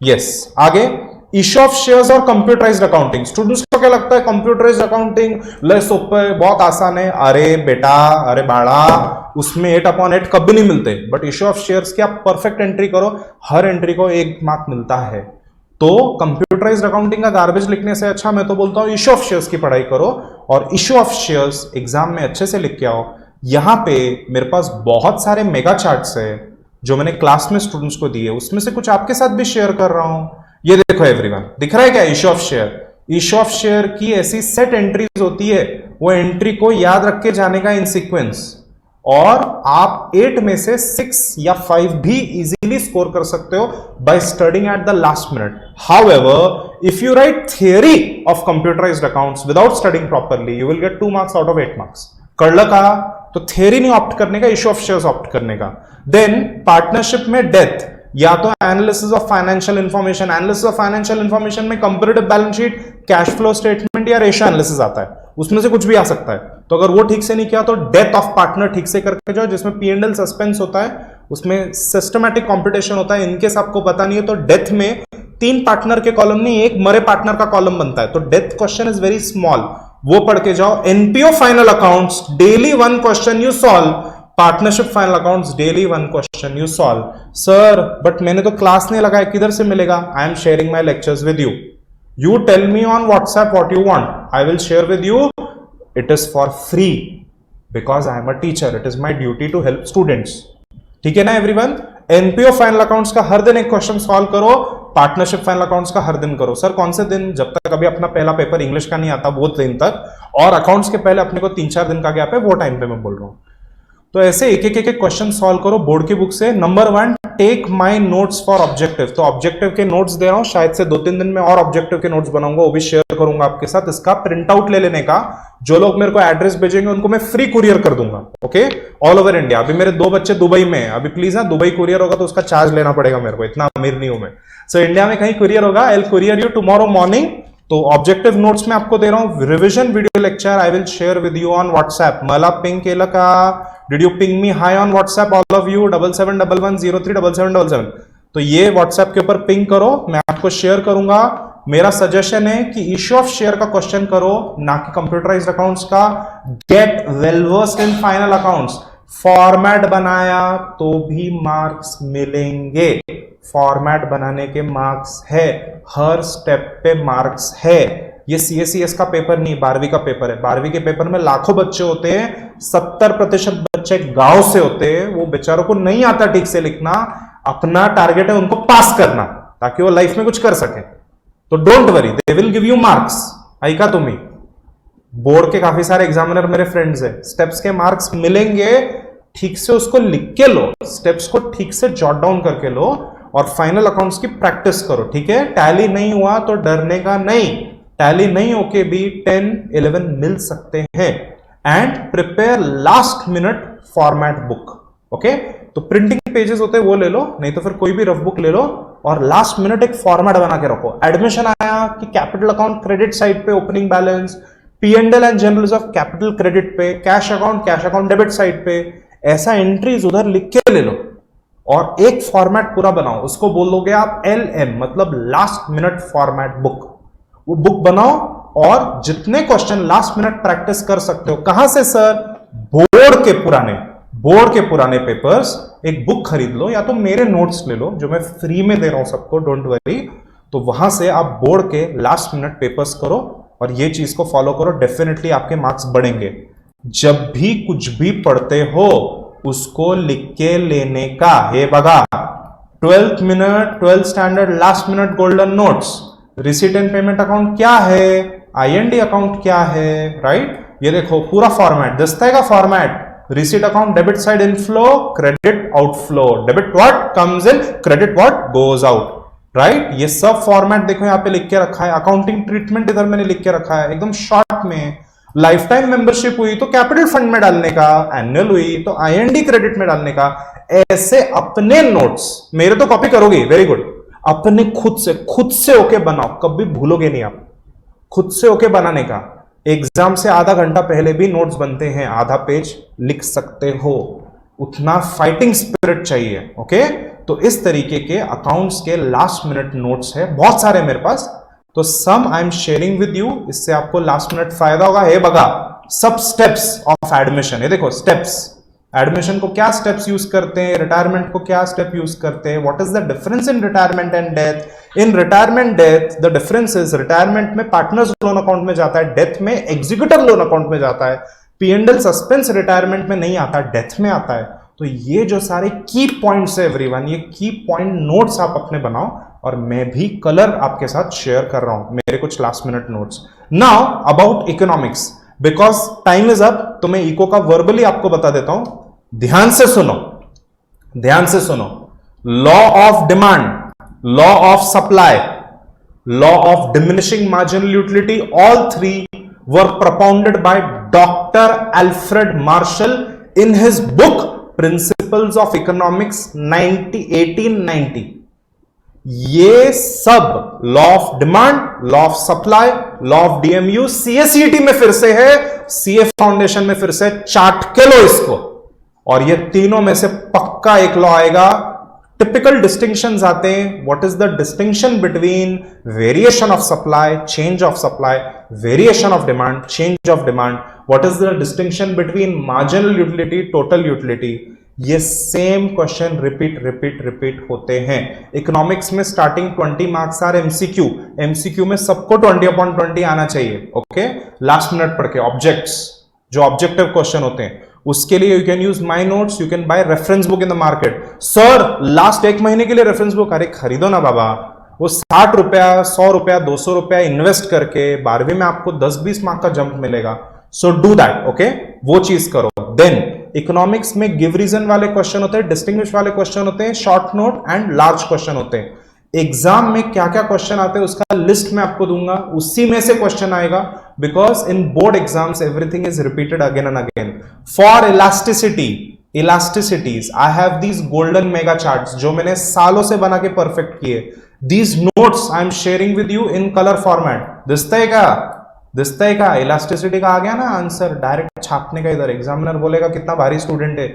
[SPEAKER 1] यस, आगे इश्यू ऑफ शेयर्स और कंप्यूटराइज्ड अकाउंटिंग। स्टूडेंट्स को क्या लगता है कंप्यूटराइज्ड अकाउंटिंग ले सोपे बहुत आसान है, अरे बेटा अरे बाड़ा उसमें 8/8 कभी नहीं मिलते, बट इश्यू ऑफ शेयर्स की आप परफेक्ट एंट्री करो, हर एंट्री को 1 मार्क मिलता है। तो कंप्यूटराइज्ड अकाउंटिंग का गार्बेज लिखने से अच्छा मैं तो बोलता हूं इश्यू ऑफ शेयर्स की पढ़ाई करो और इश्यू ऑफ शेयर्स एग्जाम में अच्छे से लिख के आओ। यहां पे मेरे पास बहुत सारे मेगा चार्ट्स है जो मैंने क्लास में स्टूडेंट्स को दिए, उसमें से कुछ आपके साथ भी शेयर कर रहा हूं। ये देखो एवरीवन, दिख रहा है क्या issue of share? Issue of share की ऐसी सेट एंट्रीज होती है, वो एंट्री को याद रख के जाने का इन सीक्वेंस, और आप 8 में से 6 या 5 भी इजीली स्कोर कर सकते हो by studying at the last minute. However if you write theory of computerised accounts without studying properly you will get 2 marks out of 8 marks. कड़ला का तो थियरी नहीं ऑप्ट करने का, इश्यू ऑफ शेयर्स ऑप्ट करने का। देन पार्टनरशिप में death, या तो analysis of financial information, analysis of financial information में comparative balance sheet, cash flow statement या रेशियो एनालिसिस आता है, उसमें से कुछ भी आ सकता है। तो अगर वो ठीक से नहीं किया तो डेथ ऑफ पार्टनर ठीक से करके जाओ, जिसमें P&L सस्पेंस होता है, उसमें सिस्टमैटिक कंपटीशन होता है। इनकेस आपको पता नहीं है तो डेथ में 3 पार्टनर के कॉलम नहीं, एक मरे पार्टनर का कॉलम बनता है, तो death question is very small, वो पढ़ के जाओ। NPO final accounts daily 1 question you solve, partnership final accounts daily 1 question you solve. Sir but मैंने तो क्लास नहीं लगाया, किधर से मिलेगा? I am sharing my lectures with you, you tell me on WhatsApp what you want, I will share with you, it is for free because I am a teacher, it is my duty to help students. ठीक है ना everyone? NPO final accounts का हर दिन एक question solve करो, partnership final accounts का हर दिन करो। सर कौन से दिन? जब तक अभी अपना पहला पेपर इंग्लिश का नहीं आता वो दिन तक, और अकाउंट्स के पहले अपने को 3-4 दिन का गैप है, वो टाइम पे मैं बोल रहा हूं। तो ऐसे एक एक क्वेश्चन सॉल्व करो बोर्ड की बुक से। Number 1, take my notes for objective. तो ऑब्जेक्टिव के नोट्स दे रहा हूं, शायद से 2-3 दिन में और ऑब्जेक्टिव के नोट्स बनाऊंगा, वो भी शेयर करूंगा आपके साथ। इसका प्रिंट आउट ले लेने का, जो लोग मेरे को एड्रेस भेजेंगे उनको मैं फ्री कुरियर कर दूंगा, ओके, ऑल ओवर इंडिया। अभी मेरे 2 बच्चे दुबई में है, अभी प्लीज ना दुबई कुरियर होगा तो उसका चार्ज लेना पड़ेगा मेरे को, इतना अमीर नहीं हूं मैं। सो इंडिया में कहीं कुरियर होगा, I will courier you tomorrow morning. तो ऑब्जेक्टिव नोट्स में आपको दे रहा हूं revision video lecture, I will share with you on WhatsApp. मला पिंग केला का? Did you ping me hi on WhatsApp all of you? 7711037777। तो ये व्हाट्सएप के ऊपर पिंग करो, मैं आपको शेयर करूंगा। मेरा सजेशन है कि इश्यू ऑफ शेयर का क्वेश्चन करो, ना कि कंप्यूटराइज्ड अकाउंट्स का। Get well versed in final accounts. Format बनाया तो भी मार्क्स मिलेंगे, फॉर्मेट बनाने के मार्क्स है, हर स्टेप पे मार्क्स है। ये CACS का पेपर नहीं, 12वीं का पेपर है। 12वीं के पेपर में लाखों बच्चे होते हैं, 70% बच्चे गांव से होते हैं, वो बेचारों को नहीं आता ठीक से लिखना। अपना टारगेट है उनको पास करना, ताकि वो लाइफ में कुछ कर सके। तो don't worry, they will give you marks. ऐका तुम्ही, बोर्ड के काफी सारे एग्जामिनर मेरे फ्रेंड्स है, स्टेप्स के मार्क्स मिलेंगे, ठीक से उसको लिख के लो, स्टेप्स को ठीक से जॉट डाउन करके लो और फाइनल अकाउंट्स की प्रैक्टिस करो। ठीक है, टैली नहीं हुआ तो डरने का नहीं, टैली नहीं होके भी 10-11 मिल सकते हैं। And prepare last minute format book, okay. तो प्रिंटिंग पेजेस होते हैं वो ले लो, नहीं तो फिर कोई भी रफ बुक ले लो और लास्ट मिनट एक फॉर्मेट बना के रखो। एडमिशन आया कि कैपिटल अकाउंट क्रेडिट साइड पे opening balance, P&L and generals of capital credit पे, कैश अकाउंट डेबिट साइड पे, ऐसा एंट्रीज उधर लिख के ले लो और एक फॉर्मेट पूरा बनाओ। उसको बोलोगे आप LM, मतलब लास्ट मिनट फॉर्मेट बुक। वो बुक बनाओ और जितने क्वेश्चन लास्ट मिनट प्रैक्टिस कर सकते हो। कहां से सर? बोर्ड के पुराने पेपर्स, एक बुक खरीद लो या तो मेरे नोट्स ले लो जो मैं फ्री में दे रहा हूं सबको, डोंट वरी। तो वहां से आप बोर्ड के लास्ट मिनट पेपर्स करो और ये चीज को फॉलो करो, डेफिनेटली आपके मार्क्स बढ़ेंगे। जब भी कुछ भी पढ़ते हो उसको लिख के लेने का। हे बघा, 12th standard last minute golden notes, receipt and payment account क्या है, IND अकाउंट क्या है, राइट? ये देखो पूरा फॉर्मेट, दस्ते का format. Receipt account debit side inflow, credit outflow, debit what comes in, credit what goes out, right? ये सब फॉर्मेट देखो यहाँ पे लिख के रखा है। अकाउंटिंग ट्रीटमेंट इधर मैंने लिख के रखा है एकदम शॉर्ट में। लाइफ टाइम मेंबरशिप हुई तो कैपिटल फंड में डालने का, एनुअल हुई तो IND क्रेडिट में डालने का। ऐसे अपने नोट्स, मेरे तो कॉपी करोगे, वेरी गुड, अपने खुद से होके बनाओ, कभी भूलोगे नहीं आप। खुद से होके बनाने का। एग्जाम से आधा घंटा पहले भी नोट्स बनते हैं, आधा पेज लिख सकते हो, उतना फाइटिंग स्पिरिट चाहिए, ओके। तो इस तरीके के अकाउंट्स के लास्ट मिनट नोट्स है, बहुत सारे मेरे पास, तो some I am sharing with you, इससे आपको लास्ट मिनट फायदा होगा। हे बगा, सब स्टेप्स ऑफ एडमिशन, ये देखो स्टेप्स, एडमिशन को क्या स्टेप्स यूज करते हैं, रिटायरमेंट को क्या स्टेप यूज करते हैं, what is the difference in retirement and death. In retirement death the difference is, retirement में पार्टनर्स लोन अकाउंट में जाता है, डेथ में एग्जीक्यूटिव लोन अकाउंट में जाता है, P&L सस्पेंस रिटायरमेंट में नहीं आता, डेथ में आता है। तो ये जो सारे की पॉइंट्स है एवरीवन, ये की पॉइंट नोट्स आप अपने बनाओ, और मैं भी कलर आपके साथ शेयर कर रहा हूं मेरे कुछ last minute notes. Now about economics, because time is up, तो मैं इको का वर्बली आपको बता देता हूं, ध्यान से सुनो, ध्यान से सुनो। Law of demand, law of supply, law of diminishing marginal utility, all three were propounded by Dr. Alfred Marshall in his book Principles of Economics 1890। ये सब law of demand, law of supply, law of DMU CSEET में फिर से है, CA foundation में फिर से, चाट के लो इसको, और ये तीनों में से पक्का एक लॉ आएगा। टिपिकल डिस्टिंक्शंस आते हैं, what is the distinction between variation of supply, change of supply, variation of demand, change of demand, what is the distinction between marginal utility, total utility. ये सेम क्वेश्चन रिपीट होते हैं economics में। Starting 20 marks are MCQ, MCQ में सबको 20/20 आना चाहिए। Okay, last minute पढ़ के ऑब्जेक्ट्स, जो ऑब्जेक्टिव क्वेश्चन होते हैं, उसके लिए you can use my notes, you can by reference book in the market. Sir last 1 महीने के लिए रेफरेंस बुक, अरे खरीदो ना बाबा, वो 60 रुपया, 100 रुपया, 200 रुपया इन्वेस्ट करके 12वीं में आपको 10-20 मार्क का जंप मिलेगा। सो डू दैट, ओके, वो चीज करो। देन इकोनॉमिक्स में गिव रीजन वाले क्वेश्चन होते हैं, डिस्टिंग्विश वाले क्वेश्चन होते हैं, short note and large question होते हैं। एग्जाम में क्या क्या क्वेश्चन आते हैं उसका लिस्ट मैं आपको दूंगा, उसी में से क्वेश्चन आएगा, because in board exams everything is repeated again and again. For elasticity, इलास्टिसिटीज, I have these golden mega charts जो मैंने सालों से बना के परफेक्ट किए। These notes I am sharing with you in colour format. दिखता है क्या, दिखता है क्या? इलास्टिसिटी का आ गया ना आंसर, डायरेक्ट छापने का। इधर एग्जामिनर बोलेगा कितना भारी स्टूडेंट है,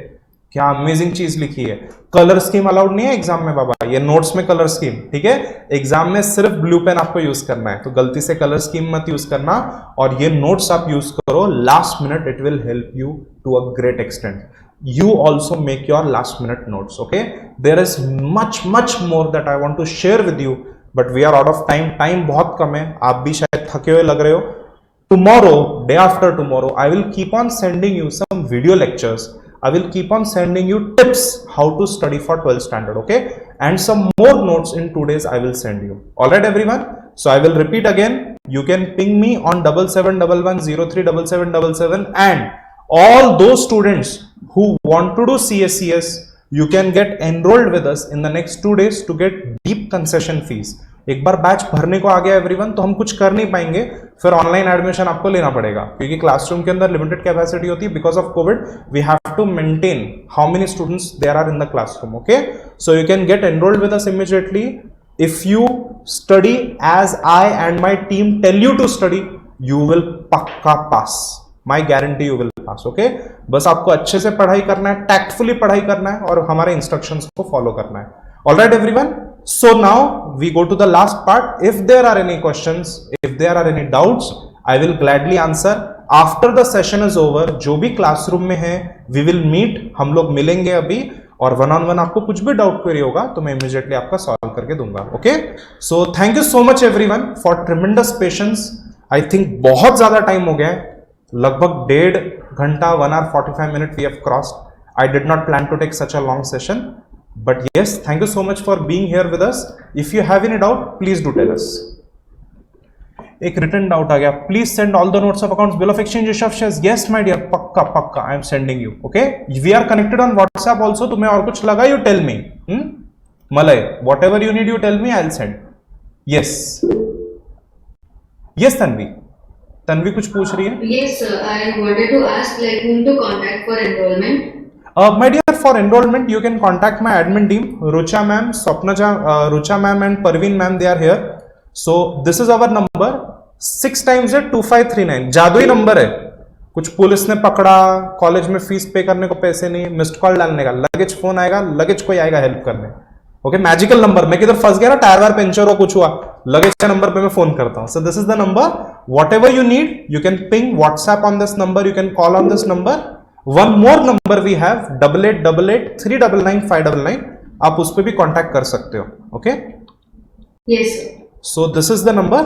[SPEAKER 1] क्या अमेजिंग चीज लिखी है। कलर स्कीम अलाउड नहीं है एग्जाम में बाबा, ये नोट्स में कलर स्कीम, ठीक है। एग्जाम में सिर्फ ब्लू पेन आपको यूज करना है, तो गलती से कलर स्कीम मत यूज करना, और ये नोट्स आप यूज करो last minute, it will help you to a great extent. You also make your last minute notes, okay? There is much more that I want to share with you, but we are out of time. Time बहुत कम है, आप भी शायद थके हुए लग रहे हो। Tomorrow, day after tomorrow, I will keep on sending you some video lectures. I will keep on sending you tips how to study for 12th standard, okay? And some more notes in 2 days I will send you. All right, everyone? So I will repeat again. You can ping me on 7711037777, and all those students who want to do CSCS, you can get enrolled with us in the next 2 days to get deep concession fees. एक बार batch भरने को आ गया everyone, तो हम कुछ कर नहीं पाएंगे, फिर ऑनलाइन एडमिशन आपको लेना पड़ेगा, क्योंकि क्लासरूम के अंदर लिमिटेड कैपेसिटी होती है। Because of covid we have to maintain how many students there are in the classroom, okay? So you can get enrolled with us immediately if you study as I and my team tell you to study, you will पक्का pass, my guarantee you will pass, okay? बस आपको अच्छे से पढ़ाई करना है, tactfully पढ़ाई करना है, और हमारे इंस्ट्रक्शंस को फॉलो करना है। Alright everyone, so now we go to the last part. If there are any questions, if there are any doubts, I will gladly answer after the session is over. जो भी classroom में है, we will meet, हम लोग मिलेंगे अभी, और one on one आपको कुछ भी डाउट क्वेरी होगा तो मैं इमीडिएटली आपका सॉल्व करके दूंगा, okay? So thank you so much everyone for tremendous patience. I think बहुत ज्यादा टाइम हो गया है, लगभग 1.5 घंटा, 1 hour 45 minutes we have crossed. I did not plan to take such a long session, but yes, thank you so much for being here with us. If you have any doubt, please do tell us. एक return doubt आ गया, please send all the notes of accounts, bill of exchange, issue of shares. Yes my dear, पक्का पक्का I am sending you, okay? We are connected on WhatsApp also. तुम्हें और कुछ लगा, you tell me, Malay, whatever you need you tell me, I will send. Yes yes Tanvi, Tanvi कुछ पूछ रही है।
[SPEAKER 3] Yes, sir. I wanted to ask like whom to contact for enrollment.
[SPEAKER 1] My dear, for enrollment, you can contact my admin team, Rucha ma'am, Rucha ma'am and Parveen ma'am, they are here. So this is our number, 6 times 2539, जादुई number है। कुछ police ने पकड़ा, college में fees पे करने को पैसे नहीं, मिस्ड कॉल डालने का, लगेज फोन आएगा, लगेज कोई आएगा हेल्प करने, ओके मैजिकल नंबर, मैं किधर फंस गया ना, टायर वायर पंचर हो कुछ हुआ, लगे इसके नंबर पे मैं फोन करता हूं. So this is the number, whatever you need you can ping WhatsApp on this number, you can call on this number. One more number we have 8888399599, आप उस पर भी कॉन्टैक्ट कर सकते हो. Okay
[SPEAKER 3] Yes, sir.
[SPEAKER 1] So this is the number.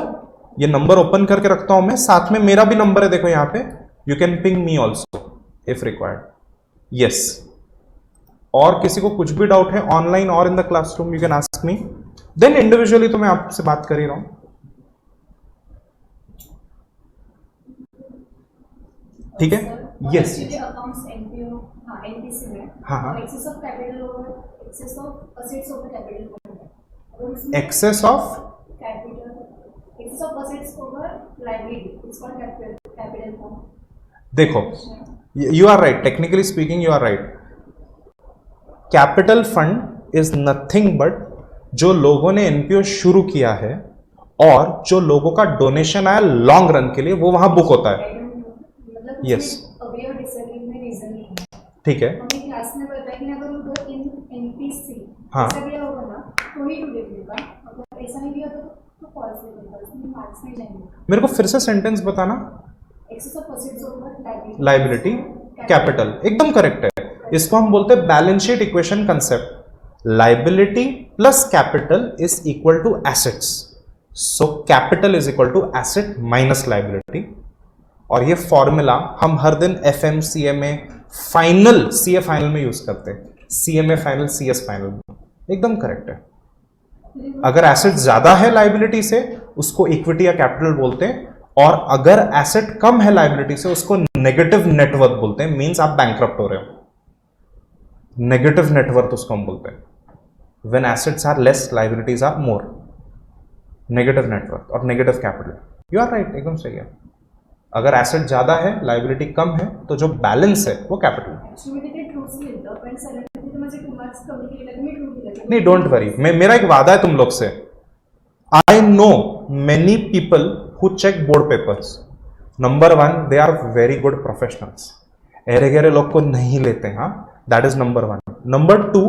[SPEAKER 1] ये number open करके रखता हूं मैं, साथ में मेरा भी नंबर है देखो यहाँ पे, you can ping me also if required. Yes, और किसी को कुछ भी डाउट है ऑनलाइन और in the classroom you can ask me, then individually तो मैं आपसे बात कर ही रहा हूं. ठीक है. यस
[SPEAKER 4] अकाउंट्स एनपीओ एनपीसी में
[SPEAKER 1] हाँ.
[SPEAKER 4] Excess of capital over excess of assets over capital
[SPEAKER 1] excess of
[SPEAKER 4] capital excess of assets over liability it's called capital form.
[SPEAKER 1] देखो you are right, technically speaking you are right. Capital fund is nothing but जो लोगों ने NPO शुरू किया है और जो लोगों का डोनेशन आया लॉन्ग रन के लिए वो वहां बुक होता है. Yes.
[SPEAKER 4] अभी और डिसएग्री में रीजन नहीं है.
[SPEAKER 1] ठीक है.
[SPEAKER 4] हमें क्लास में बताया कि अगर उधर इन एनपीसी
[SPEAKER 1] हाँ.
[SPEAKER 4] ऐसा दिया होगा ना तो ही टू देगा, अगर ऐसा नहीं दिया तो फॉल्स देगा, इसमें मार्क्स नहीं जाएंगे.
[SPEAKER 1] मेरे को फिर से सेंटेंस बताना.
[SPEAKER 4] Excess of assets over
[SPEAKER 1] liability capital, एकदम करेक्ट है. इसको हम बोलते हैं balance sheet equation concept. Liability plus capital is equal to assets. So capital is equal to asset minus liability. और ये फॉर्मूला हम हर दिन एफएमसीए में फाइनल सीए फाइनल में यूज करते हैं, सीएमए फाइनल सीएस फाइनल में. एकदम करेक्ट है. अगर एसेट ज्यादा है लाइबिलिटी से उसको इक्विटी या कैपिटल बोलते हैं, और अगर एसेट कम है लाइबिलिटी से उसको नेगेटिव नेटवर्थ बोलते हैं. मींस आप बैंकक्रप्ट हो रहे हो, नेगेटिव नेटवर्थ उसको हम बोलते हैं. When assets are less liabilities are more, negative net worth और negative capital. You are right, एकदम सही है. अगर एसेट ज्यादा है लाइबिलिटी कम है तो जो बैलेंस है वो कैपिटल है. नहीं डोंट वरी, मेरा एक वादा है तुम लोग से. I know many people who check board papers. Number one, they are very good professionals. एरे गेरे लोग को नहीं लेते. हाँ, that is number one. Number two,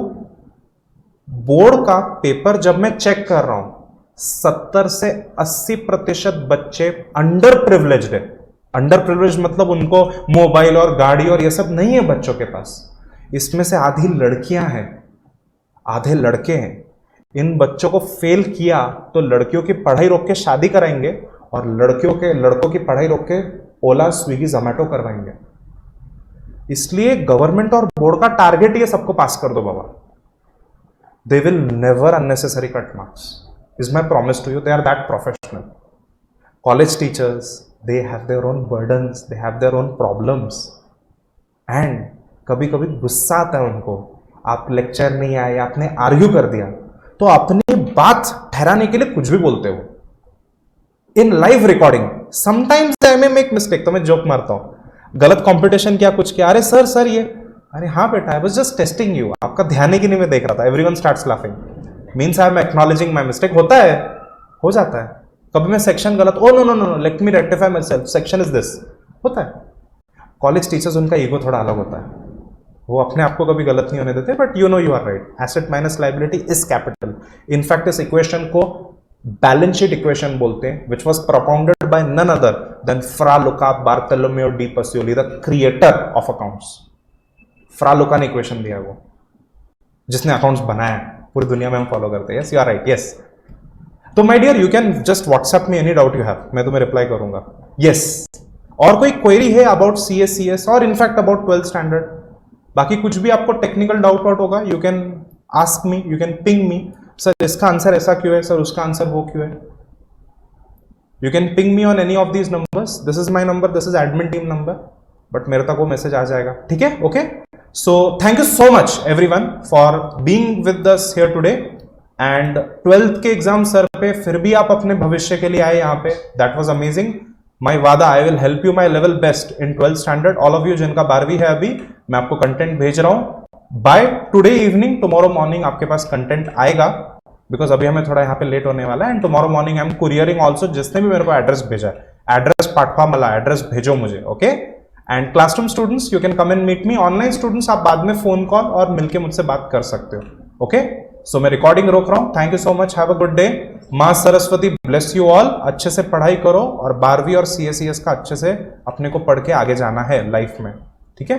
[SPEAKER 1] board का पेपर जब मैं चेक कर रहा हूं 70 से 80% बच्चे अंडर प्रिविलेज्ड है. अंडर प्रिविलेज मतलब उनको मोबाइल और गाड़ी और ये सब नहीं है बच्चों के पास. इसमें से आधी लड़कियां हैं, आधे लड़के हैं. इन बच्चों को फेल किया तो लड़कियों की पढ़ाई रोक के शादी कराएंगे और लड़कों की पढ़ाई रोक के ओला स्विगी जोमैटो करवाएंगे. इसलिए गवर्नमेंट और बोर्ड का टारगेट ये सबको पास कर दो बाबा. They will never unnecessary cut marks, is my promise to you. They are that professional. College teachers, they have their own burdens, they have their own problems, and कभी कभी गुस्सा आता है उनको. आप लेक्चर नहीं आए, आपने आर्ग्यू कर दिया, तो अपनी बात ठहराने के लिए कुछ भी बोलते हो. इन live recording sometimes I may make mistake, तो मैं जोक मारता हूं, गलत कंपटीशन किया, कुछ किया, अरे सर ये, अरे हाँ बेटा, I was just testing you, आपका ध्यान ही कि नहीं मैं देख रहा था. Everyone starts laughing, means I am acknowledging my mistake. होता है, हो जाता है. कभी मैं सेक्शन गलत, oh no no no, let me rectify myself, section is this, होता है. कॉलेज टीचर्स, उनका ईगो थोड़ा अलग होता है, वो अपने आप को कभी गलत नहीं होने देते. But you know you are right, asset minus liability is capital. In fact इस इक्वेशन को बैलेंस शीट इक्वेशन बोलते हैं, which was propounded by none other than Fra Luca Bartolomeo de Pacioli, the creator of accounts. Fra Luca ने equation दिया, वो जिसने accounts बनाया, पूरी दुनिया में हम फॉलो करते हैं. Yes, you are right. Yes, तो my dear, you can just WhatsApp me any doubt you have, मैं तुम्हें रिप्लाई करूंगा. यस, और कोई क्वेरी है अबाउट सीएस और इनफैक्ट अबाउट 12th स्टैंडर्ड, बाकी कुछ भी आपको टेक्निकल डाउट होगा, you can ask me, you can ping me. Sir इसका आंसर ऐसा क्यों है, सर उसका आंसर वो क्यों है. You can ping me on any of these numbers. This is my number, this is admin team number, but मेरे तक वो मैसेज आ जाएगा. ठीक है, okay. So thank you so much everyone for being with us here today. And 12th के exam sir पे फिर भी आप अपने भविष्य के लिए आए यहाँ पे, दैट वाज अमेजिंग. माय वादा, I will help you my level best in 12th standard. All of you जिनका 12वीं है अभी, मैं आपको कंटेंट भेज रहा हूँ by today evening. Tomorrow morning आपके पास कंटेंट आएगा, बिकॉज अभी हमें थोड़ा यहाँ पे लेट होने वाला है. And tomorrow morning I am couriering also. जिसने भी मेरे को एड्रेस भेजा है, एड्रेस पाठवा मला, एड्रेस भेजो मुझे. Okay. And classroom students, you can come and meet me. Online students, आप बाद में फोन कॉल और मिलके मुझसे बात कर सकते हो. ओके. सो मैं रिकॉर्डिंग रोक रहा हूं। Thank you so much, have a good day. मां सरस्वती ब्लेस यू ऑल। अच्छे से पढ़ाई करो और 12वीं और CSES का अच्छे से अपने को पढ़ के आगे जाना है लाइफ में, ठीक है।